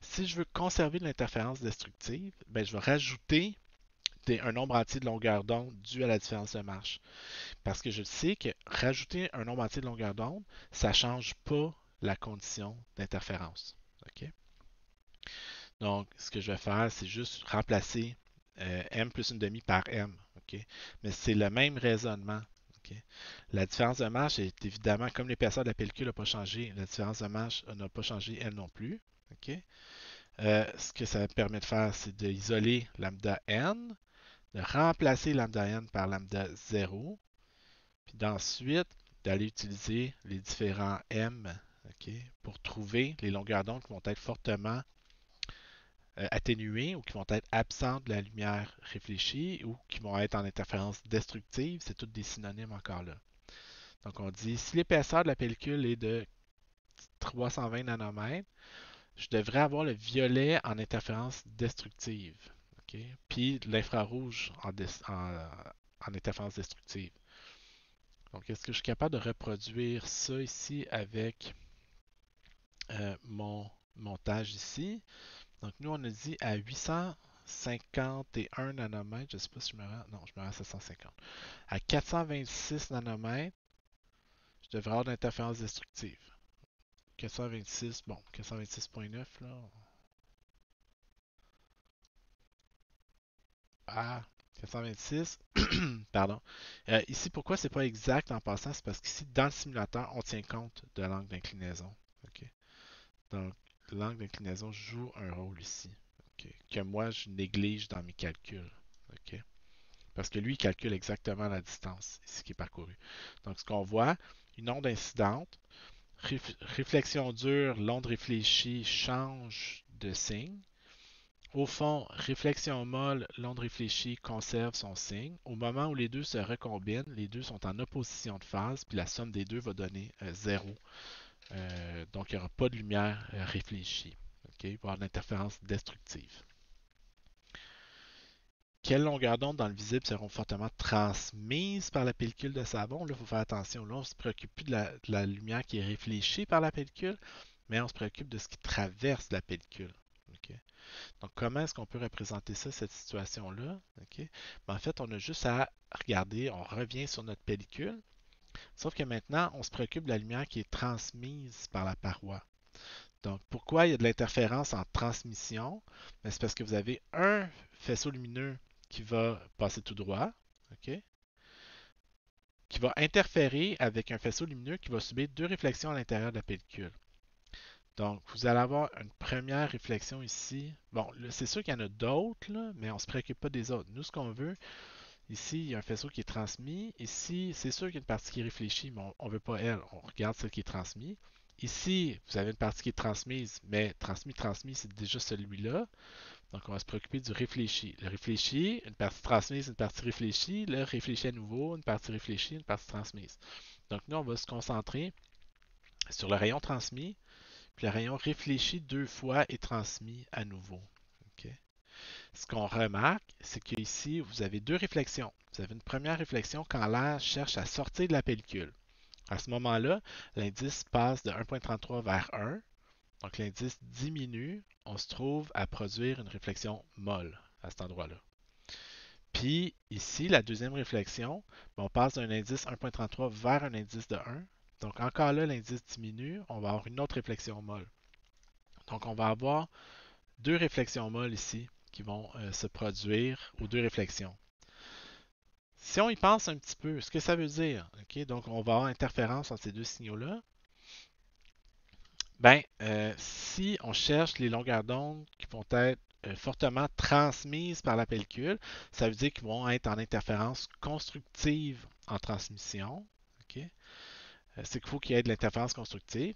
Si je veux conserver de l'interférence destructive, ben, je vais rajouter un nombre entier de longueur d'onde dû à la différence de marche. Parce que je sais que rajouter un nombre entier de longueur d'onde, ça ne change pas la condition d'interférence. OK? Donc, ce que je vais faire, c'est juste remplacer m plus une demi par m. OK? Mais c'est le même raisonnement. OK? La différence de marche est évidemment, comme l'épaisseur de la pellicule n'a pas changé, la différence de marche n'a pas changé elle non plus. OK? Ce que ça permet de faire, c'est d'isoler lambda n, de remplacer lambda n par lambda 0, puis d'ensuite d'aller utiliser les différents m, OK, pour trouver les longueurs d'onde qui vont être fortement atténuées ou qui vont être absentes de la lumière réfléchie ou qui vont être en interférence destructive. C'est tous des synonymes encore là. Donc on dit si l'épaisseur de la pellicule est de 320 nanomètres, je devrais avoir le violet en interférence destructive. OK? Puis l'infrarouge en interférence destructive. Donc, est-ce que je suis capable de reproduire ça ici avec mon montage ici? Donc, nous, on a dit à 851 nanomètres. Je ne sais pas si je me rends. Non, je me rends à 750. À 426 nanomètres, je devrais avoir d'interférence destructive. 426, bon, 426.9 là. Ah, 426. Pardon. Ici, pourquoi c'est pas exact en passant? C'est parce qu'ici, dans le simulateur, on tient compte de l'angle d'inclinaison. OK? Donc, l'angle d'inclinaison joue un rôle ici, ok, que moi je néglige dans mes calculs. Ok. Parce que lui, il calcule exactement la distance ici qui est parcourue. Donc, ce qu'on voit, une onde incidente, réflexion dure, l'onde réfléchie change de signe. Au fond, réflexion molle, l'onde réfléchie conserve son signe. Au moment où les deux se recombinent, les deux sont en opposition de phase, puis la somme des deux va donner 0. Donc, il n'y aura pas de lumière réfléchie. Okay? Il va y avoir de l'interférence destructive. Quelles longueurs d'onde dans le visible seront fortement transmises par la pellicule de savon? Là, il faut faire attention. Là, on ne se préoccupe plus de la lumière qui est réfléchie par la pellicule, mais on se préoccupe de ce qui traverse la pellicule. Okay? Donc, comment est-ce qu'on peut représenter ça, cette situation-là? Okay? Ben, en fait, on a juste à regarder, on revient sur notre pellicule, sauf que maintenant, on se préoccupe de la lumière qui est transmise par la paroi. Donc, pourquoi il y a de l'interférence en transmission? Ben, c'est parce que vous avez un faisceau lumineux qui va passer tout droit, ok, qui va interférer avec un faisceau lumineux qui va subir deux réflexions à l'intérieur de la pellicule. Donc, vous allez avoir une première réflexion ici. Bon, c'est sûr qu'il y en a d'autres, là, mais on ne se préoccupe pas des autres. Nous, ce qu'on veut, ici, il y a un faisceau qui est transmis. Ici, c'est sûr qu'il y a une partie qui est réfléchie, mais on ne veut pas elle. On regarde celle qui est transmise. Ici, vous avez une partie qui est transmise, mais transmis, c'est déjà celui-là. Donc, on va se préoccuper du réfléchi. Le réfléchi, une partie transmise, une partie réfléchie. Le réfléchi à nouveau, une partie réfléchie, une partie transmise. Donc, nous, on va se concentrer sur le rayon transmis, puis le rayon réfléchi deux fois et transmis à nouveau. OK? Ce qu'on remarque, c'est qu'ici, vous avez deux réflexions. Vous avez une première réflexion quand l'air cherche à sortir de la pellicule. À ce moment-là, l'indice passe de 1.33 vers 1. Donc l'indice diminue. On se trouve à produire une réflexion molle à cet endroit-là. Puis ici, la deuxième réflexion, on passe d'un indice 1.33 vers un indice de 1. Donc encore là, l'indice diminue. On va avoir une autre réflexion molle. Donc on va avoir deux réflexions molles ici qui vont se produire aux deux réflexions. Si on y pense un petit peu, ce que ça veut dire, ok, donc on va avoir interférence entre ces deux signaux-là. Ben, si on cherche les longueurs d'onde qui vont être fortement transmises par la pellicule, ça veut dire qu'ils vont être en interférence constructive en transmission. Ok. C'est qu'il faut qu'il y ait de l'interférence constructive.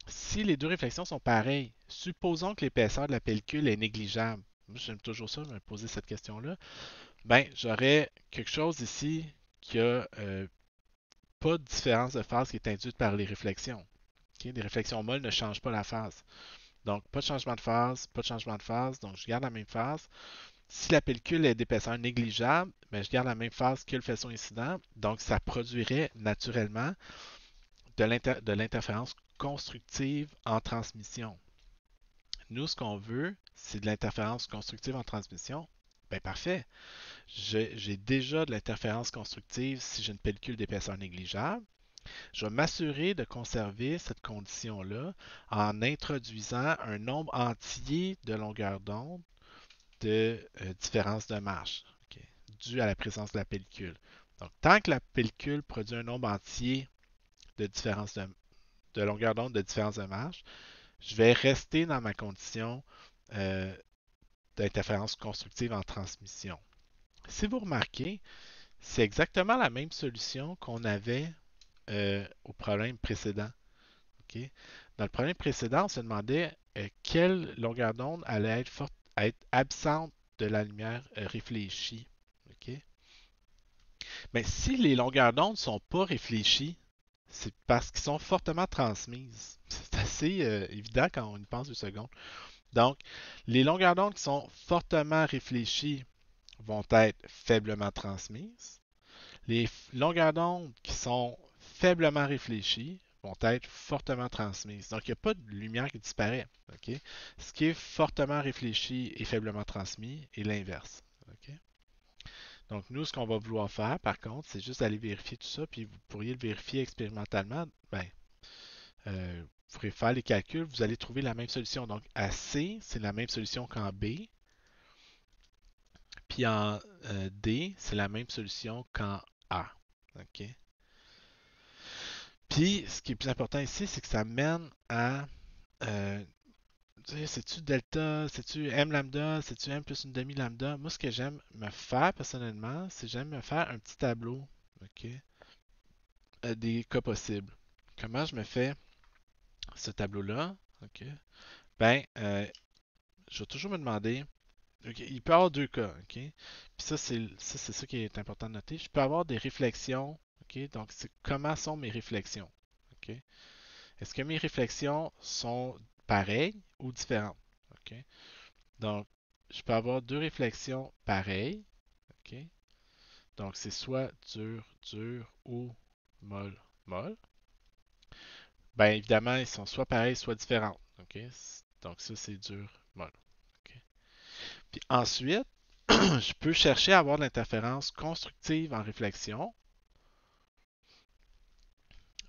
Si les deux réflexions sont pareilles, supposons que l'épaisseur de la pellicule est négligeable. Moi, j'aime toujours ça, me poser cette question-là. Ben, j'aurais quelque chose ici qui a pas de différence de phase qui est induite par les réflexions. Okay? Les réflexions molles ne changent pas la phase. Donc, pas de changement de phase, pas de changement de phase, donc je garde la même phase. Si la pellicule est d'épaisseur négligeable, ben, je garde la même phase que le faisceau incident, donc ça produirait naturellement de l'interférence constructive en transmission. Nous, ce qu'on veut, c'est de l'interférence constructive en transmission. Ben parfait. J'ai déjà de l'interférence constructive si j'ai une pellicule d'épaisseur négligeable. Je vais m'assurer de conserver cette condition-là en introduisant un nombre entier de longueurs d'onde de différence de marche, okay, dû à la présence de la pellicule. Donc, tant que la pellicule produit un nombre entier de, de longueur d'onde de différence de marche, je vais rester dans ma condition euh, d'interférence constructive en transmission. Si vous remarquez, c'est exactement la même solution qu'on avait au problème précédent. Okay? Dans le problème précédent, on se demandait quelle longueur d'onde allait être absente de la lumière réfléchie. Okay? Mais si les longueurs d'onde ne sont pas réfléchies, c'est parce qu'ils sont fortement transmises. C'est assez évident quand on y pense 2 secondes. Donc, les longueurs d'onde qui sont fortement réfléchies vont être faiblement transmises. Les longueurs d'onde qui sont faiblement réfléchies vont être fortement transmises. Donc, il n'y a pas de lumière qui disparaît. Okay? Ce qui est fortement réfléchi et faiblement transmis est l'inverse. Okay? Donc, nous, ce qu'on va vouloir faire, par contre, c'est juste aller vérifier tout ça, puis vous pourriez le vérifier expérimentalement. Ben, vous pourrez faire les calculs, vous allez trouver la même solution. Donc, à C, c'est la même solution qu'en B. Puis en D, c'est la même solution qu'en A. OK? Puis, ce qui est plus important ici, c'est que ça mène à c'est-tu delta, c'est-tu m lambda, c'est-tu m plus une demi lambda? Moi, ce que j'aime me faire personnellement, c'est j'aime me faire un petit tableau, OK, des cas possibles. Comment je me fais ce tableau-là? OK. Ben, je vais toujours me demander, OK, il peut y avoir 2 cas, OK? Puis ça, c'est ça qui est important de noter. Je peux avoir des réflexions, OK? Donc, c'est comment sont mes réflexions, OK? Est-ce que mes réflexions sont pareilles ou différentes? OK? Donc, je peux avoir 2 réflexions pareilles. OK? Donc, c'est soit dur, dur ou molle, molle. Bien évidemment, ils sont soit pareils, soit différents. OK? Donc, ça, c'est dur, molle. OK? Puis ensuite, je peux chercher à avoir de l'interférence constructive en réflexion.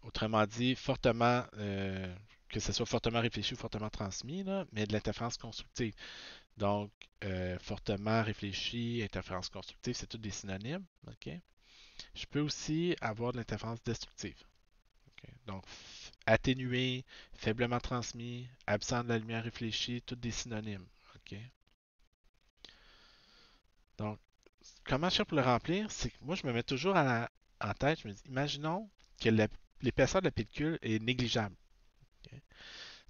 Autrement dit, que ce soit fortement réfléchi ou fortement transmis, là, mais de l'interférence constructive. Donc, fortement réfléchi, interférence constructive, c'est tous des synonymes. Okay? Je peux aussi avoir de l'interférence destructive. Okay? Donc, atténué, faiblement transmis, absent de la lumière réfléchie, tous des synonymes. Okay? Donc, comment je fais pour le remplir? C'est que moi, je me mets toujours en tête, je me dis, imaginons que l'épaisseur de la pellicule est négligeable. Okay?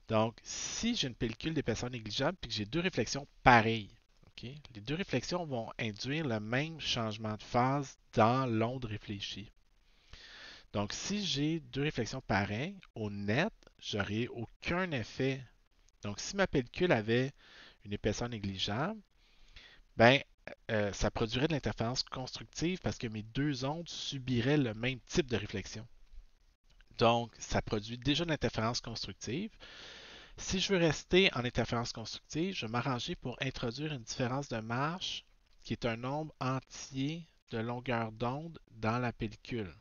Donc, si j'ai une pellicule d'épaisseur négligeable et que j'ai 2 réflexions pareilles, okay, les 2 réflexions vont induire le même changement de phase dans l'onde réfléchie. Donc, si j'ai 2 réflexions pareilles, au net, j'aurai aucun effet. Donc, si ma pellicule avait une épaisseur négligeable, ben, ça produirait de l'interférence constructive parce que mes 2 ondes subiraient le même type de réflexion. Donc, ça produit déjà de l'interférence constructive. Si je veux rester en interférence constructive, je vais m'arranger pour introduire une différence de marche qui est un nombre entier de longueur d'onde dans la pellicule.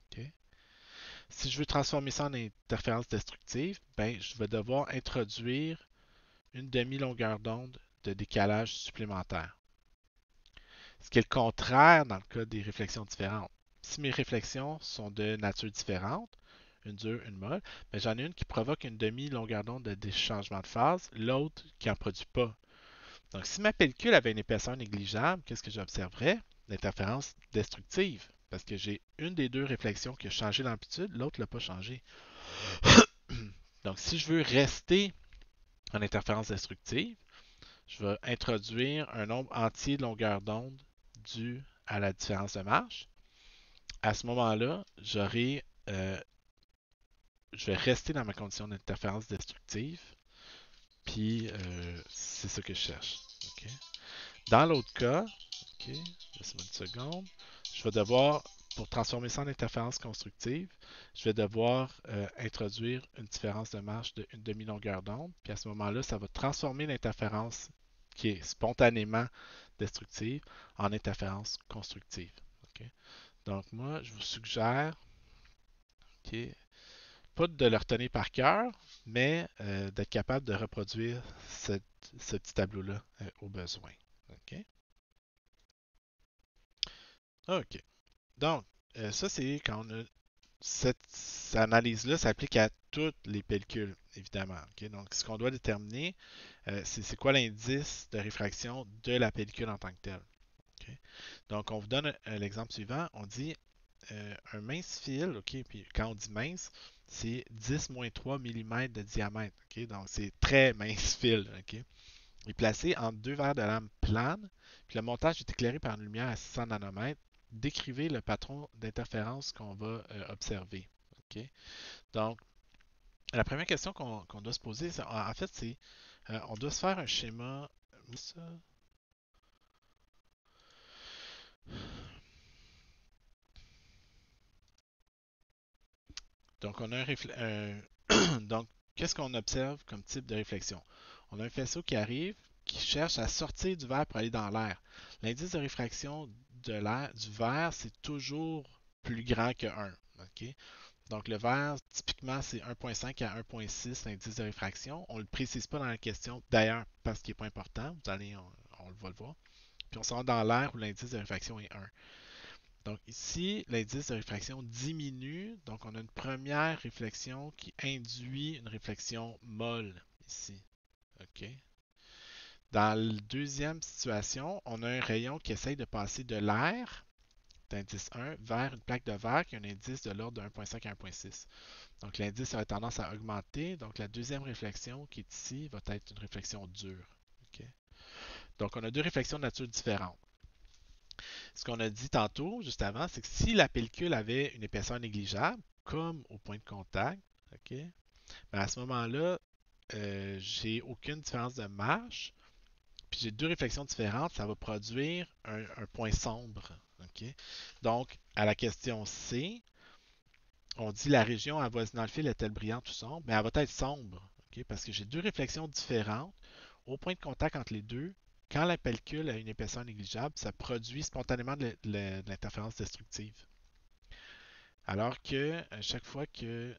Okay? Si je veux transformer ça en interférence destructive, ben, je vais devoir introduire une demi-longueur d'onde de décalage supplémentaire. Ce qui est le contraire dans le cas des réflexions différentes. Si mes réflexions sont de nature différente, une dure, une molle, mais j'en ai une qui provoque une demi-longueur d'onde de changement de phase, l'autre qui n'en produit pas. Donc, si ma pellicule avait une épaisseur négligeable, qu'est-ce que j'observerais? L'interférence destructive. Parce que j'ai une des deux réflexions qui a changé l'amplitude, l'autre ne l'a pas changé. Donc, si je veux rester en interférence destructive, je vais introduire un nombre entier de longueurs d'onde dû à la différence de marche. À ce moment-là, je vais rester dans ma condition d'interférence destructive, puis c'est ça que je cherche. Okay? Dans l'autre cas, ok, laisse-moi une seconde, je vais devoir, pour transformer ça en interférence constructive, je vais devoir introduire une différence de marche d'une demi-longueur d'onde, puis à ce moment-là, ça va transformer l'interférence qui est spontanément destructive en interférence constructive. Okay? Donc moi, je vous suggère, okay, pas de le retenir par cœur, mais d'être capable de reproduire ce petit tableau-là au besoin. OK? OK. Donc, ça, c'est quand on a cette analyse-là s'applique à toutes les pellicules, évidemment. Okay? Donc, ce qu'on doit déterminer, c'est quoi l'indice de réfraction de la pellicule en tant que telle. Okay? Donc, on vous donne l'exemple suivant. On dit un mince fil, OK, puis quand on dit mince, c'est 10-3 mm de diamètre. OK? Donc, c'est très mince fil. OK? Il est placé entre deux verres de lame plane, puis le montage est éclairé par une lumière à 600 nanomètres. Décrivez le patron d'interférence qu'on va observer. OK? Donc, la première question qu'on doit se poser, en fait, c'est on doit se faire un schéma. Ça. Donc, on a donc, qu'est-ce qu'on observe comme type de réflexion? On a un faisceau qui arrive, qui cherche à sortir du verre pour aller dans l'air. L'indice de réfraction de l'air, du verre, c'est toujours plus grand que 1. OK? Donc, le verre, typiquement, c'est 1,5 à 1,6 l'indice de réfraction. On ne le précise pas dans la question, d'ailleurs, parce qu'il n'est pas important. Vous allez, on va le voir. Puis, on se rend dans l'air où l'indice de réfraction est 1. Donc ici, l'indice de réfraction diminue. Donc on a une première réflexion qui induit une réflexion molle ici. OK? Dans la deuxième situation, on a un rayon qui essaye de passer de l'air, d'indice 1, vers une plaque de verre qui a un indice de l'ordre de 1,5 à 1,6. Donc l'indice aurait tendance à augmenter. Donc la deuxième réflexion qui est ici va être une réflexion dure. OK? Donc on a deux réflexions de nature différente. Ce qu'on a dit tantôt, juste avant, c'est que si la pellicule avait une épaisseur négligeable, comme au point de contact, OK, ben à ce moment-là, j'ai aucune différence de marche, puis j'ai deux réflexions différentes, ça va produire un point sombre. OK? Donc, à la question C, on dit la région avoisinant le fil est-elle brillante ou sombre? Mais elle va être sombre, OK? Parce que j'ai deux réflexions différentes. Au point de contact entre les deux, quand la pellicule a une épaisseur négligeable, ça produit spontanément de l'interférence destructive. Alors que chaque fois que...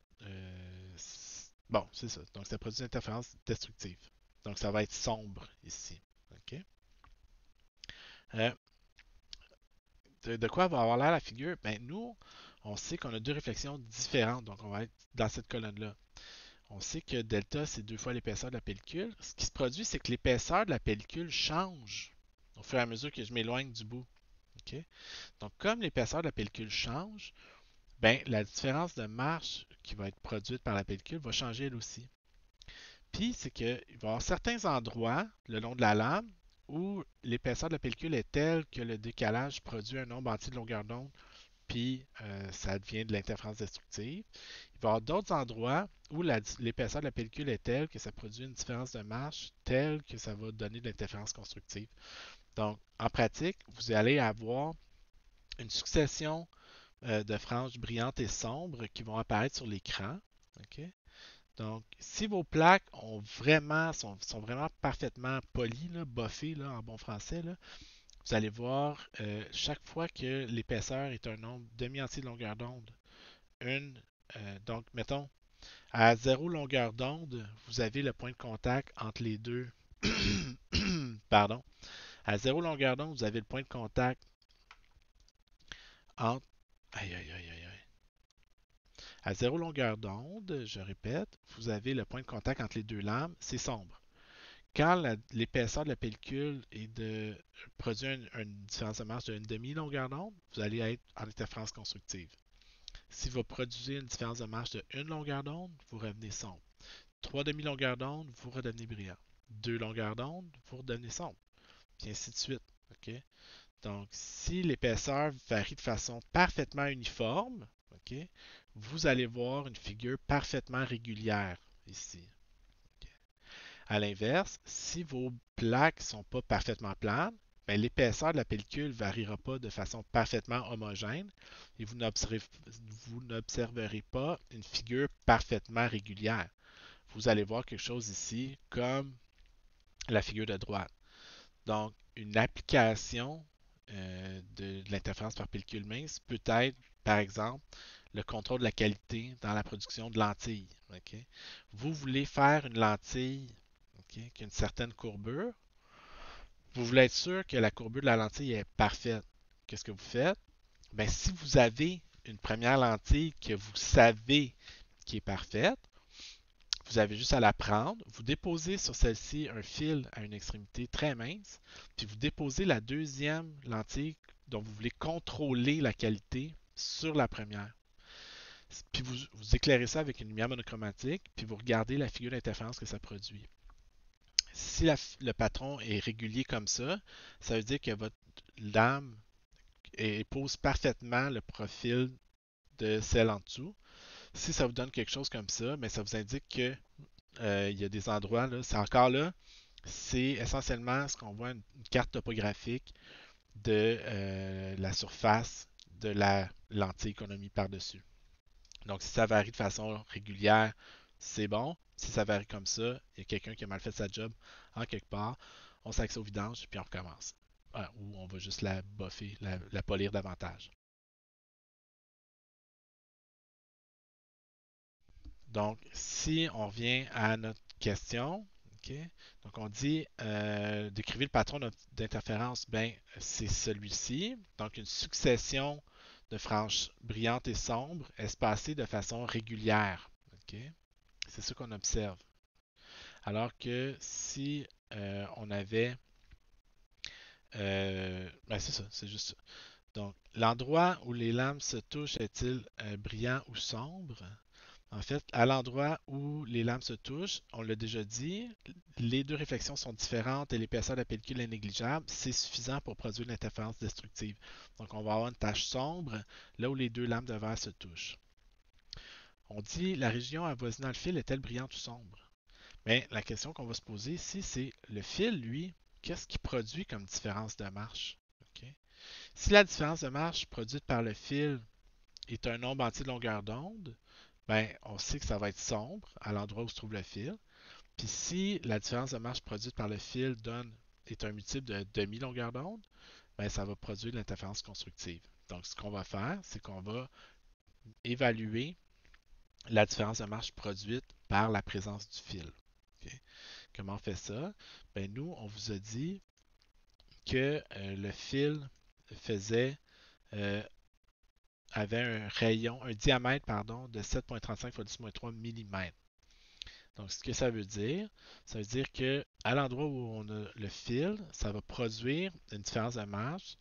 bon, c'est ça. Donc, ça produit une interférence destructive. Donc, ça va être sombre ici. OK? Euh, de quoi va avoir l'air la figure? Ben, nous, on sait qu'on a deux réflexions différentes. Donc, on va être dans cette colonne-là. On sait que delta, c'est deux fois l'épaisseur de la pellicule. Ce qui se produit, c'est que l'épaisseur de la pellicule change au fur et à mesure que je m'éloigne du bout. OK? Donc, comme l'épaisseur de la pellicule change, ben, la différence de marche qui va être produite par la pellicule va changer elle aussi. Puis, c'est qu'il va y avoir certains endroits le long de la lame où l'épaisseur de la pellicule est telle que le décalage produit un nombre entier de longueur d'onde, puis ça devient de l'interférence destructive. Il va y avoir d'autres endroits où l'épaisseur de la pellicule est telle que ça produit une différence de marche telle que ça va donner de l'interférence constructive. Donc, en pratique, vous allez avoir une succession de franges brillantes et sombres qui vont apparaître sur l'écran. OK? Donc, si vos plaques sont vraiment parfaitement polies, là, buffées là, en bon français, là, vous allez voir chaque fois que l'épaisseur est un nombre demi-entier de longueur d'onde. Donc, mettons, à zéro longueur d'onde, vous avez le point de contact entre les deux. Pardon. À 0 longueur d'onde, vous avez le point de contact entre... Aïe, aïe, aïe, aïe, aïe. À 0 longueur d'onde, je répète, vous avez le point de contact entre les deux lames, c'est sombre. Quand l'épaisseur de la pellicule produit une différence de masse d'une demi-longueur d'onde, vous allez être en interférence constructive. Si vous produisez une différence de marche de 1 longueur d'onde, vous revenez sombre. 3 demi-longueurs d'onde, vous redevenez brillant. 2 longueurs d'onde, vous redevenez sombre. Puis ainsi de suite. OK? Donc, si l'épaisseur varie de façon parfaitement uniforme, OK, vous allez voir une figure parfaitement régulière ici. OK? À l'inverse, si vos plaques ne sont pas parfaitement planes, ben, l'épaisseur de la pellicule ne variera pas de façon parfaitement homogène et vous n'observerez pas une figure parfaitement régulière. Vous allez voir quelque chose ici comme la figure de droite. Donc, une application de l'interférence par pellicule mince peut être, par exemple, le contrôle de la qualité dans la production de lentilles. Okay? Vous voulez faire une lentille qui a une certaine courbure. Vous voulez être sûr que la courbure de la lentille est parfaite. Qu'est-ce que vous faites? Ben, si vous avez une première lentille que vous savez qui est parfaite, vous avez juste à la prendre, vous déposez sur celle-ci un fil à une extrémité très mince, puis vous déposez la deuxième lentille dont vous voulez contrôler la qualité sur la première. Puis vous éclairez ça avec une lumière monochromatique, puis vous regardez la figure d'interférence que ça produit. Si le patron est régulier comme ça veut dire que votre lame épouse parfaitement le profil de celle en dessous. Si ça vous donne quelque chose comme ça, mais ça vous indique que il y a des endroits, là, c'est encore là, c'est essentiellement ce qu'on voit une carte topographique de la surface de la lentille qu'on a mis par-dessus. Donc, si ça varie de façon régulière, c'est bon. Si ça varie comme ça, il y a quelqu'un qui a mal fait sa job en quelque part, on s'axe au vidange, puis on recommence. Ou on va juste la buffer, la polir davantage. Donc, si on revient à notre question, ok, donc on dit décrivez le patron d'interférence, ben c'est celui-ci. Donc, une succession de franges brillantes et sombres espacées de façon régulière. Ok. C'est ce qu'on observe. Alors que si on avait. Ben c'est ça, c'est juste ça. Donc, l'endroit où les lames se touchent est-il brillant ou sombre? En fait, à l'endroit où les lames se touchent, on l'a déjà dit, les deux réflexions sont différentes et l'épaisseur de la pellicule est négligeable. C'est suffisant pour produire l'interférence destructive. Donc, on va avoir une tache sombre là où les deux lames de verre se touchent. On dit la région avoisinant le fil est-elle brillante ou sombre? Mais la question qu'on va se poser ici, c'est le fil, lui, qu'est-ce qu'il produit comme différence de marche? Okay? Si la différence de marche produite par le fil est un nombre entier de longueur d'onde, ben, on sait que ça va être sombre à l'endroit où se trouve le fil. Puis si la différence de marche produite par le fil est un multiple de demi-longueur d'onde, ben, ça va produire de l'interférence constructive. Donc, ce qu'on va faire, c'est qu'on va évaluer la différence de marche produite par la présence du fil. Okay? Comment on fait ça? Ben, nous, on vous a dit que le fil faisait euh, avait un diamètre pardon, de 7,35 x 10-3 mm. Donc, ce que ça veut dire que à l'endroit où on a le fil, ça va produire une différence de marge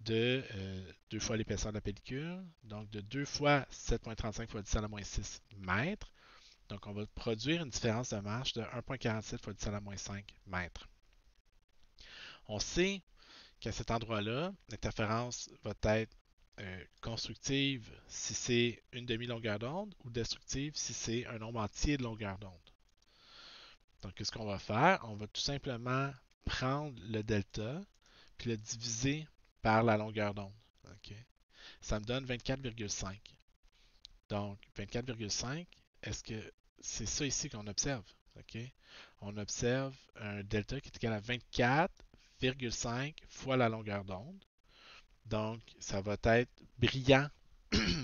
de 2 fois l'épaisseur de la pellicule, donc de 2 fois 7,35 x 10 à la moins 6 mètres. Donc, on va produire une différence de marge de 1,47 x 10 à la moins 5 mètres. On sait qu'à cet endroit-là, l'interférence va être constructive si c'est une demi-longueur d'onde ou destructive si c'est un nombre entier de longueurs d'onde. Donc, qu'est-ce qu'on va faire? On va tout simplement prendre le delta puis le diviser par la longueur d'onde. Okay? Ça me donne 24,5. Donc, 24,5, est-ce que c'est ça ici qu'on observe? Okay? On observe un delta qui est égal à 24,5 fois la longueur d'onde. Donc, ça va être brillant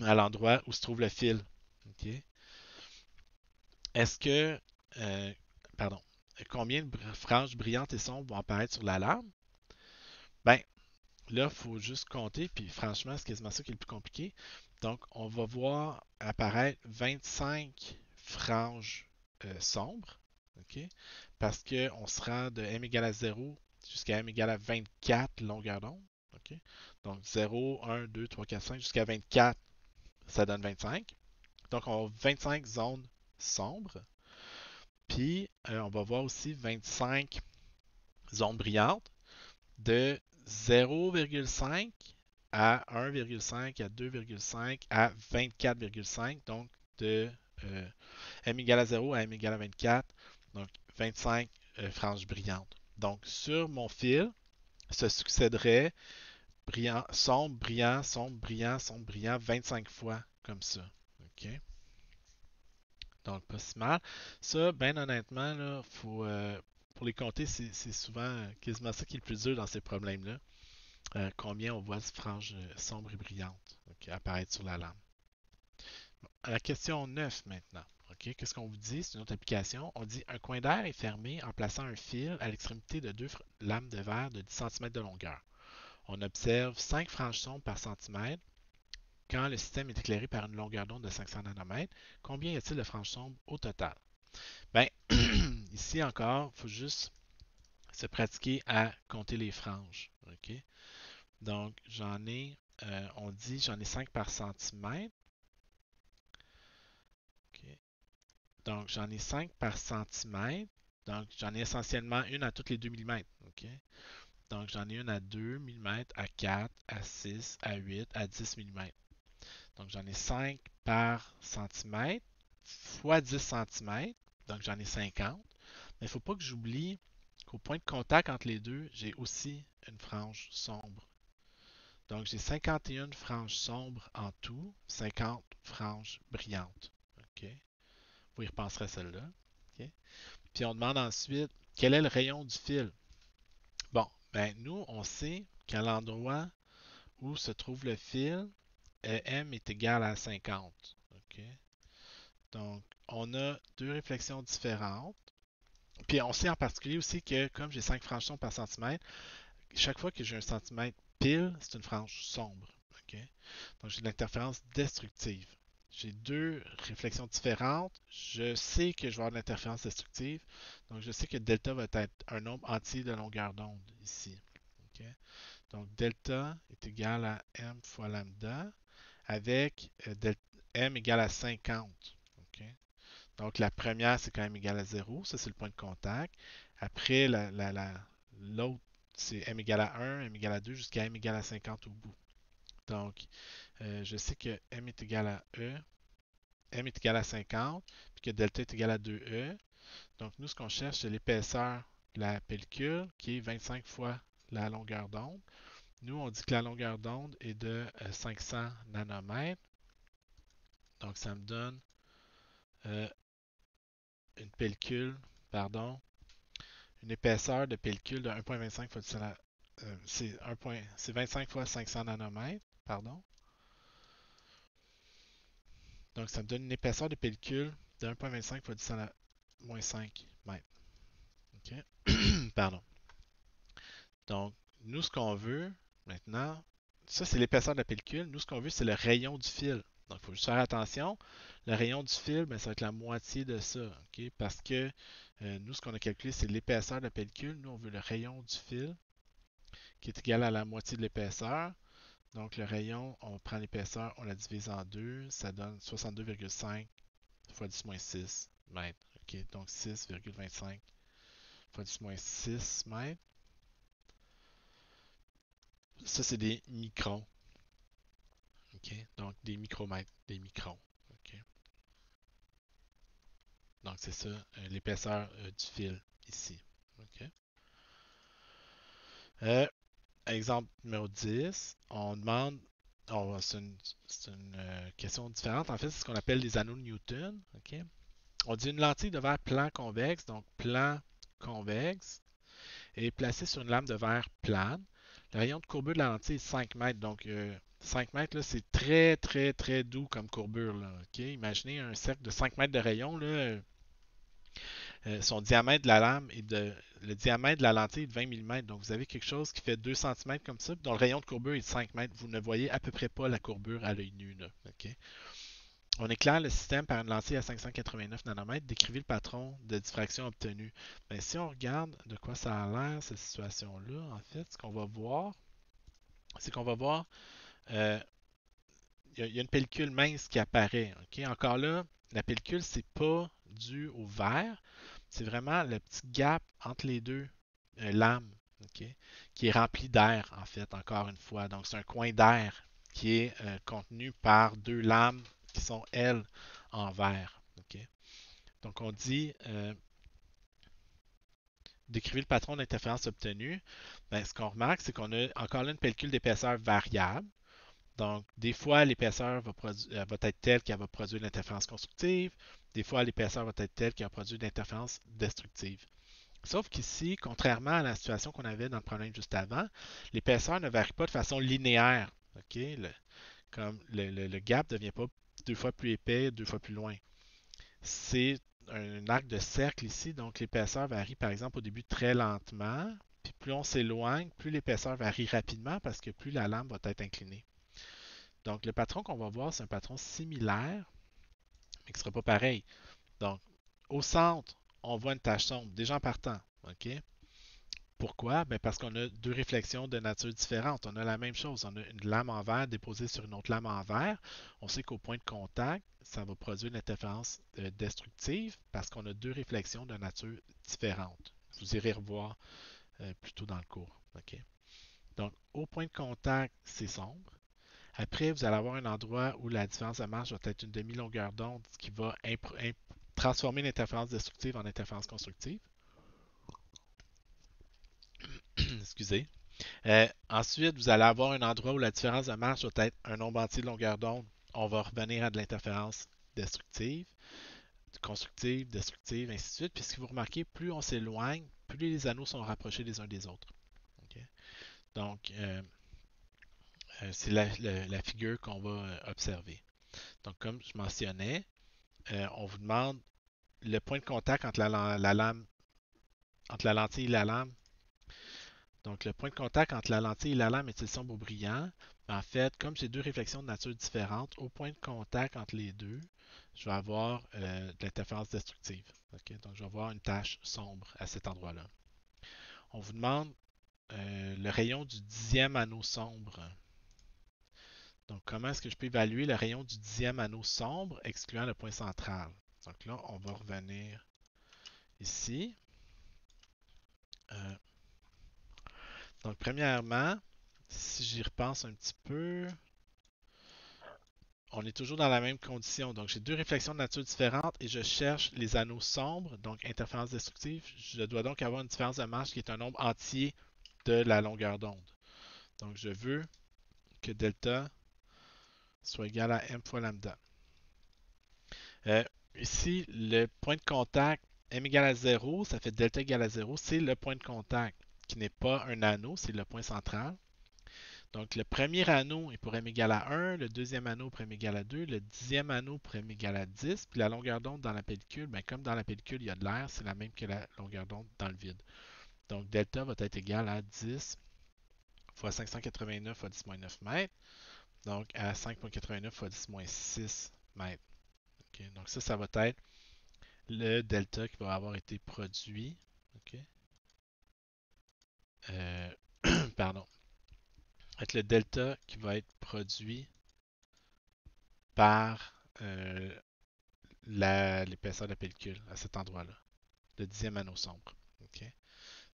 à l'endroit où se trouve le fil. Okay? Est-ce que, euh, pardon, combien de franges brillantes et sombres vont apparaître sur la lame? Ben, là, il faut juste compter, puis franchement, c'est quasiment ça qui est le plus compliqué. Donc, on va voir apparaître 25 franges sombres, OK? Parce qu'on se rend de m égale à 0 jusqu'à m égale à 24 longueur d'onde, OK? Donc, 0, 1, 2, 3, 4, 5, jusqu'à 24, ça donne 25. Donc, on a 25 zones sombres. Puis, on va voir aussi 25 zones brillantes de 0,5 à 1,5 à 2,5 à 24,5. Donc, de m égale à 0 à m égale à 24. Donc, 25 franges brillantes. Donc, sur mon fil, se succéderait sombre, brillant, sombre, brillant 25 fois comme ça. OK? Donc, pas si mal. Ça, bien honnêtement, là, pour les compter, c'est souvent quasiment ça qui est le plus dur dans ces problèmes-là. Combien on voit de franges sombres et brillantes apparaître sur la lame. Bon, à la question 9 maintenant. OK, qu'est-ce qu'on vous dit? C'est une autre application. On dit un coin d'air est fermé en plaçant un fil à l'extrémité de deux lames de verre de 10 cm de longueur. On observe 5 franges sombres par centimètre quand le système est éclairé par une longueur d'onde de 500 nanomètres. Combien y a-t-il de franges sombres au total? Ben, ici encore, il faut juste se pratiquer à compter les franges. OK? Donc, on dit, j'en ai 5 par centimètre. OK. Donc, j'en ai 5 par centimètre. Donc, j'en ai essentiellement une à tous les 2 mm. OK? Donc, j'en ai une à 2 mm, à 4, à 6, à 8, à 10 mm. Donc, j'en ai 5 par centimètre fois 10 cm. Donc, j'en ai 50. Mais il ne faut pas que j'oublie qu'au point de contact entre les deux, j'ai aussi une frange sombre. Donc, j'ai 51 franges sombres en tout, 50 franges brillantes. OK? Vous y repenserez à celle-là. OK? Puis, on demande ensuite quel est le rayon du fil. Bon, ben nous, on sait qu'à l'endroit où se trouve le fil, M est égal à 50. OK? Donc, on a deux réflexions différentes. Puis, on sait en particulier aussi que, comme j'ai 5 franges sombres par centimètre, chaque fois que j'ai un centimètre pile, c'est une frange sombre. OK? Donc, j'ai de l'interférence destructive. J'ai deux réflexions différentes. Je sais que je vais avoir de l'interférence destructive. Donc, je sais que delta va être un nombre entier de longueur d'onde ici. OK? Donc, delta est égal à m fois lambda avec m égale à 50. OK? Donc, la première, c'est quand même égal à 0. Ça, c'est le point de contact. Après, l'autre, c'est m égale à 1, m égale à 2, jusqu'à m égale à 50 au bout. Donc, je sais que m est égal à e, m est égal à 50, puis que delta est égal à 2e. Donc, nous, ce qu'on cherche, c'est l'épaisseur de la pellicule, qui est 25 fois la longueur d'onde. Nous, on dit que la longueur d'onde est de 500 nanomètres. Donc, ça me donne euh, une pellicule, pardon, une épaisseur de pellicule de 1,25 fois 10 c'est 25 fois 500 nanomètres, pardon. Donc, ça me donne une épaisseur de pellicule de 1,25 fois 10 à la moins 5 mètres. OK? Pardon. Donc, nous, ce qu'on veut maintenant, ça, c'est l'épaisseur de la pellicule. Nous, ce qu'on veut, c'est le rayon du fil. Donc, il faut juste faire attention. Le rayon du fil, ben, ça va être la moitié de ça. OK? Parce que nous, ce qu'on a calculé, c'est l'épaisseur de la pellicule. Nous, on veut le rayon du fil qui est égal à la moitié de l'épaisseur. Donc, le rayon, on prend l'épaisseur, on la divise en deux. Ça donne 62,5 fois 10-6 mètres. OK? Donc, 6,25 fois 10-6 mètres. Ça, c'est des microns. OK? Donc, des micromètres, des microns. OK? Donc, c'est ça, l'épaisseur du fil ici. OK? Euh, Exemple numéro 10, on demande, c'est une question différente. En fait, c'est ce qu'on appelle les anneaux de Newton. OK? On dit une lentille de verre plan convexe, donc plan convexe, est placée sur une lame de verre plane. Le rayon de courbure de la lentille est 5 mètres. Donc, 5 mètres, là, c'est très, très, très doux comme courbure. Là, OK? Imaginez un cercle de 5 mètres de rayon. Là, son diamètre de la lame et le diamètre de la lentille est de 20 mm. Donc vous avez quelque chose qui fait 2 cm comme ça, puis dont le rayon de courbure est de 5 mètres. Vous ne voyez à peu près pas la courbure à l'œil nu. Là, ok? On éclaire le système par une lentille à 589 nanomètres. Décrivez le patron de diffraction obtenu. Ben, si on regarde de quoi ça a l'air, cette situation-là, en fait, ce qu'on va voir, c'est qu'on va voir, euh, il y a une pellicule mince qui apparaît. Ok? Encore là, la pellicule, c'est pas dû au verre, c'est vraiment le petit gap entre les deux lames, ok? Qui est rempli d'air, en fait, encore une fois. Donc, c'est un coin d'air qui est contenu par deux lames qui sont, elles, en verre. Ok? Donc, on dit, décrivez le patron d'interférence obtenu. Ben, ce qu'on remarque, c'est qu'on a encore là une pellicule d'épaisseur variable. Donc, des fois, l'épaisseur va être telle qu'elle va produire de l'interférence constructive. Des fois, l'épaisseur va être telle qu'elle va produire de l'interférence destructive. Sauf qu'ici, contrairement à la situation qu'on avait dans le problème juste avant, l'épaisseur ne varie pas de façon linéaire. Ok? Comme le gap ne devient pas deux fois plus épais, deux fois plus loin. C'est un arc de cercle ici, donc l'épaisseur varie par exemple au début très lentement, puis plus on s'éloigne, plus l'épaisseur varie rapidement parce que plus la lame va être inclinée. Donc le patron qu'on va voir, c'est un patron similaire, mais qui ne sera pas pareil. Donc au centre, on voit une tache sombre, déjà en partant. OK? Pourquoi? Ben parce qu'on a deux réflexions de nature différente. On a la même chose. On a une lame en verre déposée sur une autre lame en verre. On sait qu'au point de contact, ça va produire une interférence destructive parce qu'on a deux réflexions de nature différente. Vous irez revoir plus tôt dans le cours. OK? Donc, au point de contact, c'est sombre. Après, vous allez avoir un endroit où la différence de marge va être une demi-longueur d'onde, ce qui va transformer l'interférence destructive en interférence constructive. Excusez. Ensuite, vous allez avoir un endroit où la différence de marge va être un nombre entier de longueur d'onde. On va revenir à de l'interférence destructive, constructive, destructive, ainsi de suite. Puis ce que vous remarquez, plus on s'éloigne, plus les anneaux sont rapprochés les uns des autres. Okay? Donc, c'est la figure qu'on va observer. Donc, comme je mentionnais, on vous demande le point de contact entre la lame, entre la lentille et la lame. Donc, le point de contact entre la lentille et la lame est-il sombre ou brillant? En fait, comme j'ai deux réflexions de nature différente, au point de contact entre les deux, je vais avoir de l'interférence destructive. Okay? Donc, je vais avoir une tache sombre à cet endroit-là. On vous demande le rayon du dixième anneau sombre. Donc, comment est-ce que je peux évaluer le rayon du dixième anneau sombre, excluant le point central? Donc là, on va revenir ici. Euh, donc, premièrement, si j'y repense un petit peu, on est toujours dans la même condition. Donc, j'ai deux réflexions de nature différente et je cherche les anneaux sombres, donc interférence destructive. Je dois donc avoir une différence de marge qui est un nombre entier de la longueur d'onde. Donc, je veux que delta soit égal à m fois lambda. Euh, Ici, le point de contact m égale à 0, ça fait delta égale à 0, c'est le point de contact qui n'est pas un anneau, c'est le point central. Donc, le premier anneau est pour m égale à 1, le deuxième anneau pour m égale à 2, le dixième anneau pour m égale à 10, puis la longueur d'onde dans la pellicule, ben, comme dans la pellicule, il y a de l'air, c'est la même que la longueur d'onde dans le vide. Donc, delta va être égal à 10 fois 589 fois 10-9 mètres, donc à 5,89 fois 10-6 mètres. Okay? Donc, ça va être le delta qui va avoir été produit. Okay? Euh, pardon. Être le delta qui va être produit par l'épaisseur de la pellicule à cet endroit-là, le dixième anneau sombre. Okay?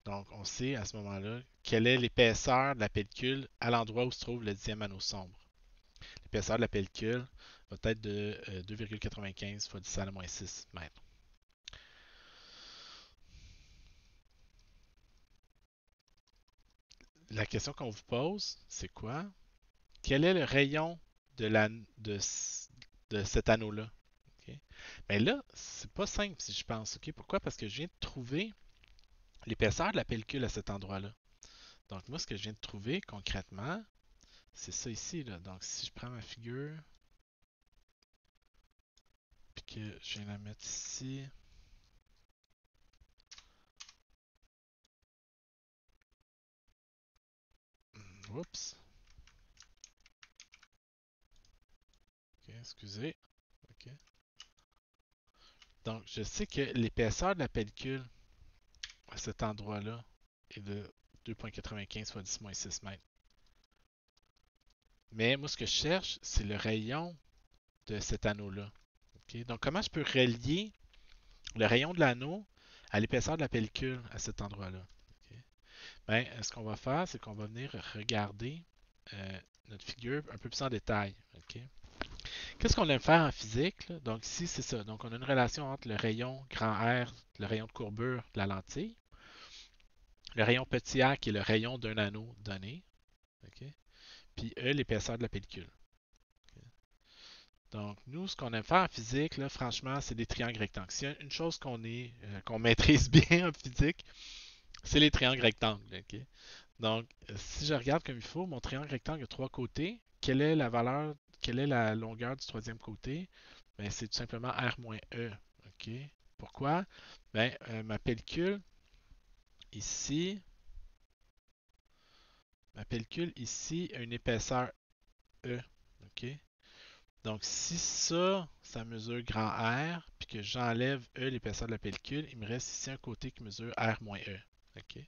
Donc, on sait à ce moment-là quelle est l'épaisseur de la pellicule à l'endroit où se trouve le dixième anneau sombre. L'épaisseur de la pellicule va être de 2,95 fois 10 à la moins 6 mètres. La question qu'on vous pose, c'est quoi? Quel est le rayon de, de cet anneau-là? Okay? Mais là, c'est pas simple si je pense. Okay? Pourquoi? Parce que je viens de trouver l'épaisseur de la pellicule à cet endroit-là. Donc moi, ce que je viens de trouver concrètement, c'est ça ici. Là. Donc si je prends ma figure, puis que je viens la mettre ici, Oups. Ok, excusez. Ok. Donc, je sais que l'épaisseur de la pellicule à cet endroit-là est de 2,95 fois 10-6 mètres. Mais moi, ce que je cherche, c'est le rayon de cet anneau-là. Ok. Donc, comment je peux relier le rayon de l'anneau à l'épaisseur de la pellicule à cet endroit-là? Ok. Ben, ce qu'on va faire, c'est qu'on va venir regarder notre figure un peu plus en détail. Ok. Qu'est-ce qu'on aime faire en physique, là? Donc ici, c'est ça. Donc on a une relation entre le rayon grand R, le rayon de courbure de la lentille, le rayon petit r qui est le rayon d'un anneau donné, ok? Puis E, l'épaisseur de la pellicule. Ok. Donc nous, ce qu'on aime faire en physique, là, franchement, c'est des triangles rectangles. S'il y a une chose qu'on maîtrise bien en physique, c'est les triangles rectangles. Ok? Donc, si je regarde comme il faut, mon triangle rectangle a trois côtés. Quelle est la valeur, quelle est la longueur du troisième côté? Ben, c'est tout simplement R moins E. OK? Pourquoi? Ben, ma pellicule ici, a une épaisseur E. OK? Donc, si ça mesure grand R, puis que j'enlève E, l'épaisseur de la pellicule, il me reste ici un côté qui mesure R moins E. OK?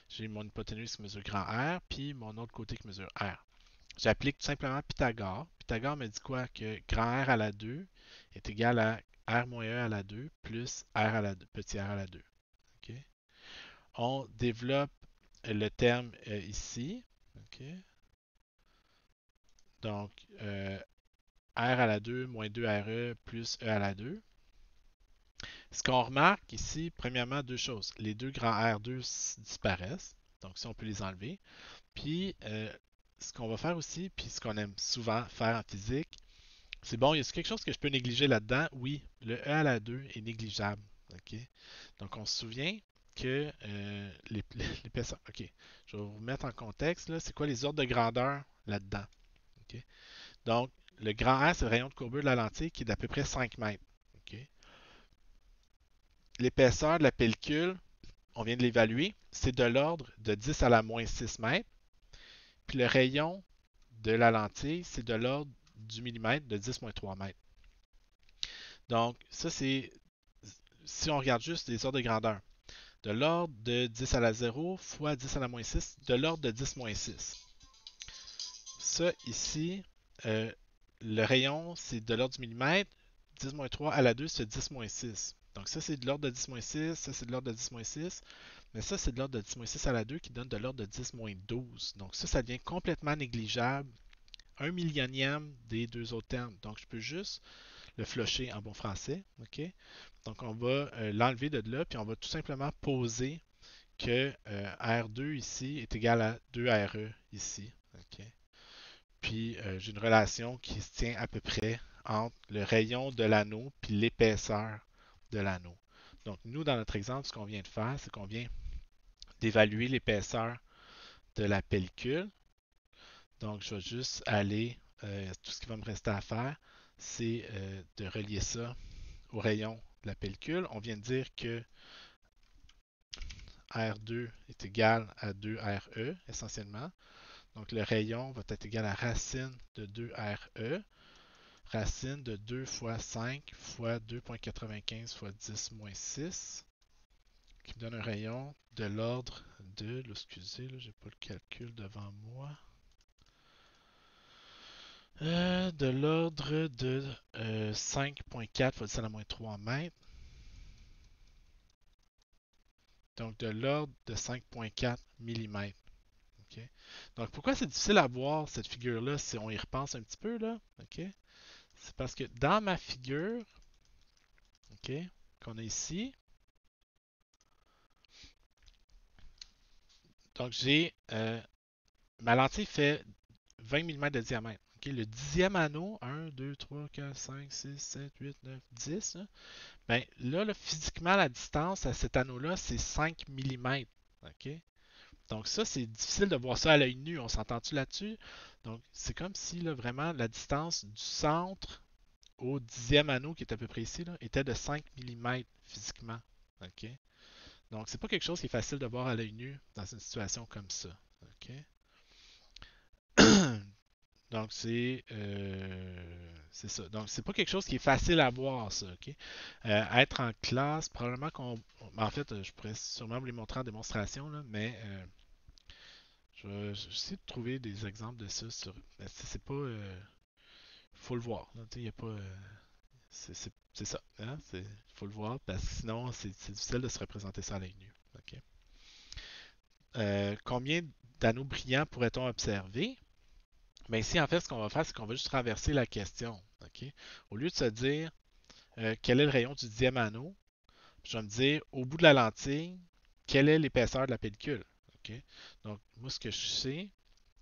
J'ai mon hypoténuse qui mesure grand R, puis mon autre côté qui mesure R. J'applique tout simplement Pythagore. Pythagore me dit quoi? Que grand R à la 2 est égal à R moins E à la 2 plus R à la 2, petit r à la 2. OK? On développe le terme ici. OK? Donc, R à la 2 moins 2RE plus E à la 2. Ce qu'on remarque ici, premièrement, deux choses. Les deux grands R2 disparaissent. Donc, ça, on peut les enlever. Puis, ce qu'on va faire aussi, puis ce qu'on aime souvent faire en physique, c'est bon, il y a quelque chose que je peux négliger là-dedans? Oui, le E à la 2 est négligeable. OK? Donc, on se souvient que l'épaisseur. OK, je vais vous mettre en contexte. Là. C'est quoi les ordres de grandeur là-dedans? OK? Donc, le grand R, c'est le rayon de courbure de la lentille qui est d'à peu près 5 mètres. OK? L'épaisseur de la pellicule, on vient de l'évaluer, c'est de l'ordre de 10 à la moins 6 mètres. Puis le rayon de la lentille, c'est de l'ordre du millimètre de 10 moins 3 mètres. Donc, ça, c'est si on regarde juste les ordres de grandeur. De l'ordre de 10 à la 0 fois 10 à la moins 6, de l'ordre de 10 moins 6. Ça, ici, euh, le rayon, c'est de l'ordre du millimètre. 10 moins 3 à la 2, c'est 10 moins 6. Donc ça, c'est de l'ordre de 10 moins 6. Ça, c'est de l'ordre de 10 moins 6. Mais ça, c'est de l'ordre de 10 moins 6 à la 2 qui donne de l'ordre de 10 moins 12. Donc ça devient complètement négligeable. Un millionième des deux autres termes. Donc je peux juste le flusher en bon français. OK? Donc on va l'enlever de là, puis on va tout simplement poser que R2 ici est égal à 2RE ici. OK? Puis j'ai une relation qui se tient à peu près entre le rayon de l'anneau puis l'épaisseur de l'anneau. Donc nous, dans notre exemple, ce qu'on vient de faire, c'est qu'on vient d'évaluer l'épaisseur de la pellicule. Donc je vais juste aller, tout ce qui va me rester à faire, c'est de relier ça au rayon de la pellicule. On vient de dire que R2 est égal à 2RE essentiellement. Donc le rayon va être égal à racine de 2RE, racine de 2 fois 5 fois 2,95 fois 10 moins 6, qui me donne un rayon de l'ordre de, là, excusez, là, j'ai pas le calcul devant moi, de l'ordre de 5,4 fois 10 à la moins 3 mètres. Donc de l'ordre de 5,4 mm. Okay? Donc pourquoi c'est difficile à voir cette figure-là si on y repense un petit peu là? Okay? C'est parce que dans ma figure, okay, qu'on a ici, donc j'ai ma lentille fait 20 mm de diamètre. Okay? Le dixième anneau, 1, 2, 3, 4, 5, 6, 7, 8, 9, 10. Là, ben, là, physiquement, la distance à cet anneau-là, c'est 5 mm. Okay? Donc ça, c'est difficile de voir ça à l'œil nu. On s'entend-tu là-dessus? Donc c'est comme si là, vraiment la distance du centre au dixième anneau, qui est à peu près ici, là, était de 5 mm physiquement. OK? Donc c'est pas quelque chose qui est facile de voir à l'œil nu dans une situation comme ça. OK? Donc, c'est ça. Donc, c'est pas quelque chose qui est facile à voir, ça, OK? Être en classe, probablement en fait, je pourrais sûrement vous les montrer en démonstration, là, mais je vais essayer de trouver des exemples de ça sur. Ben, c'est pas. Faut le voir. Là, y a pas. C'est ça. Hein? Faut le voir parce que sinon, c'est difficile de se représenter ça à l'œil nu. OK? Combien d'anneaux brillants pourrait-on observer? Mais ici, en fait, ce qu'on va faire, c'est qu'on va juste renverser la question. OK? Au lieu de se dire quel est le rayon du 10e anneau, je vais me dire au bout de la lentille, quelle est l'épaisseur de la pellicule. OK? Donc, moi, ce que je sais,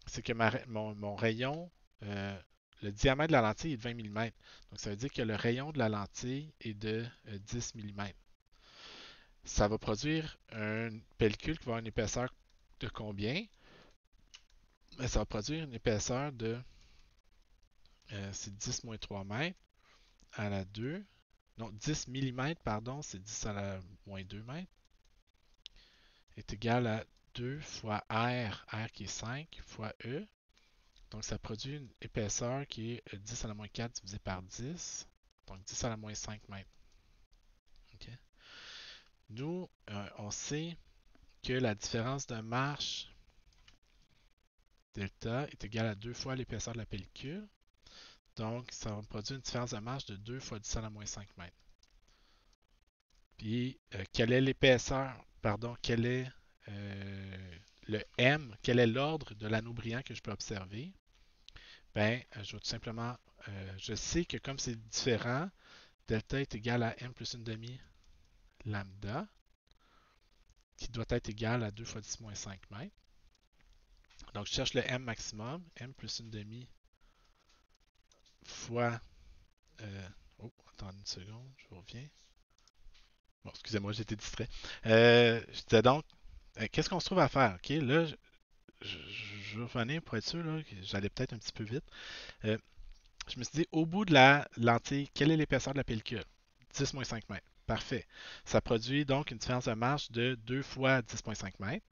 c'est que mon rayon, euh, le diamètre de la lentille est de 20 mm. Donc, ça veut dire que le rayon de la lentille est de 10 mm. Ça va produire une pellicule qui va avoir une épaisseur de combien? Ça va produire une épaisseur de c'est 10 moins 3 mètres à la 2. Non, 10 mm, pardon, c'est 10 à la moins 2 mètres, est égal à 2 fois R qui est 5, fois E. Donc ça produit une épaisseur qui est 10 à la moins 4 divisé par 10, donc 10 à la moins 5 mètres. Okay. Nous, on sait que la différence de marche delta est égale à 2 fois l'épaisseur de la pellicule. Donc, ça va produire une différence de marche de 2 fois 10 à la moins 5 mètres. Puis, quelle est l'épaisseur, pardon, quel est le M, quel est l'ordre de l'anneau brillant que je peux observer? Ben, je vais tout simplement, je sais que comme c'est différent, delta est égal à M plus une demi lambda, qui doit être égal à 2 fois 10 moins 5 mètres. Donc, je cherche le M maximum, M plus une demi fois... oh, attendez une seconde, je reviens. Bon, excusez-moi, j'étais distrait. Je disais donc, qu'est-ce qu'on se trouve à faire? OK, là, je vais revenir pour être sûr là, que j'allais peut-être un petit peu vite. Euh, je me suis dit, au bout de la lentille, quelle est l'épaisseur de la pellicule? 10,5 mètres. Parfait. Ça produit donc une différence de marche de 2 fois 10,5 mètres.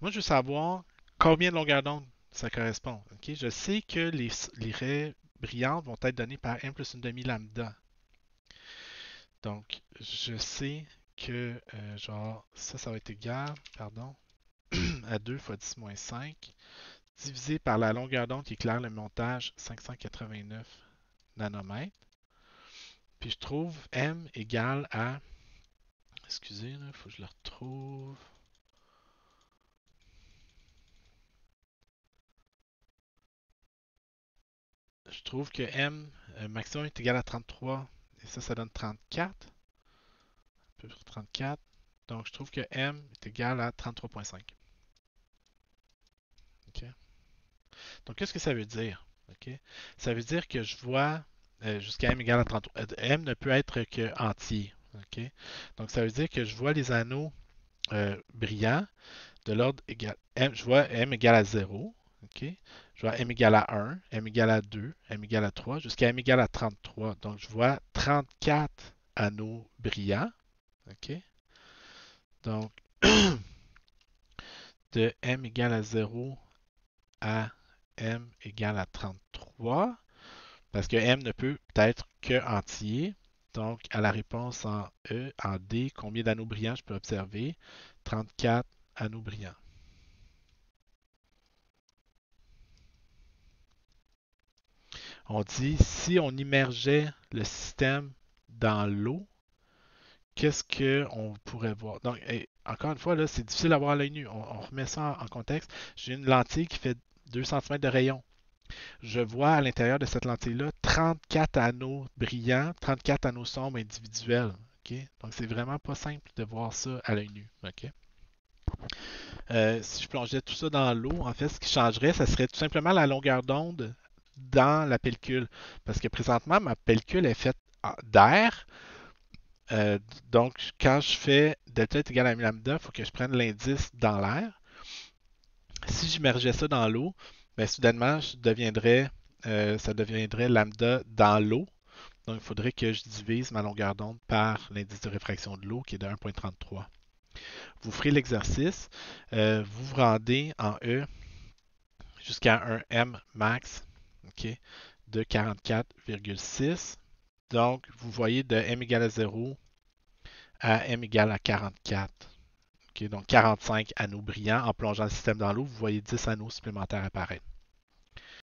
Moi, je veux savoir combien de longueur d'onde ça correspond. Okay? Je sais que les raies brillantes vont être données par M plus une demi lambda. Donc, je sais que, genre, ça va être égal, pardon, à 2 fois 10 moins 5, divisé par la longueur d'onde qui éclaire le montage 589 nanomètres. Puis je trouve M égale à... Excusez, il faut que je le retrouve. Je trouve que M maximum est égal à 33. Et ça donne 34. Un peu 34. Donc je trouve que M est égal à 33,5. OK? Donc qu'est-ce que ça veut dire? OK? Ça veut dire que je vois jusqu'à M égale à 33. M ne peut être que entier. OK? Donc ça veut dire que je vois les anneaux brillants de l'ordre égal. Je vois M égale à 0. OK? Je vois M égale à 1, M égale à 2, M égale à 3, jusqu'à M égale à 33. Donc je vois 34 anneaux brillants. OK? Donc de M égale à 0 à M égale à 33, parce que M ne peut être que entier. Donc, à la réponse en E, en D, combien d'anneaux brillants je peux observer? 34 anneaux brillants. On dit, si on immergeait le système dans l'eau, qu'est-ce qu'on pourrait voir? Donc, encore une fois, là, c'est difficile à voir à l'œil nu. On remet ça en contexte. J'ai une lentille qui fait 2 cm de rayon. Je vois à l'intérieur de cette lentille-là 34 anneaux brillants, 34 anneaux sombres individuels. Okay? Donc, c'est vraiment pas simple de voir ça à l'œil nu. Okay? Si je plongeais tout ça dans l'eau, en fait, ce qui changerait, ça serait tout simplement la longueur d'onde dans la pellicule. Parce que présentement, ma pellicule est faite d'air. Euh, donc, quand je fais delta est égal à lambda, il faut que je prenne l'indice dans l'air. Si j'immergeais ça dans l'eau, ben, soudainement, ça deviendrait lambda dans l'eau. Donc, il faudrait que je divise ma longueur d'onde par l'indice de réfraction de l'eau qui est de 1,33. Vous ferez l'exercice. Vous vous rendez en E jusqu'à un M max, ok, de 44,6. Donc, vous voyez de M égale à 0 à M égale à 44. Ok, donc 45 anneaux brillants. En plongeant le système dans l'eau, vous voyez 10 anneaux supplémentaires apparaître.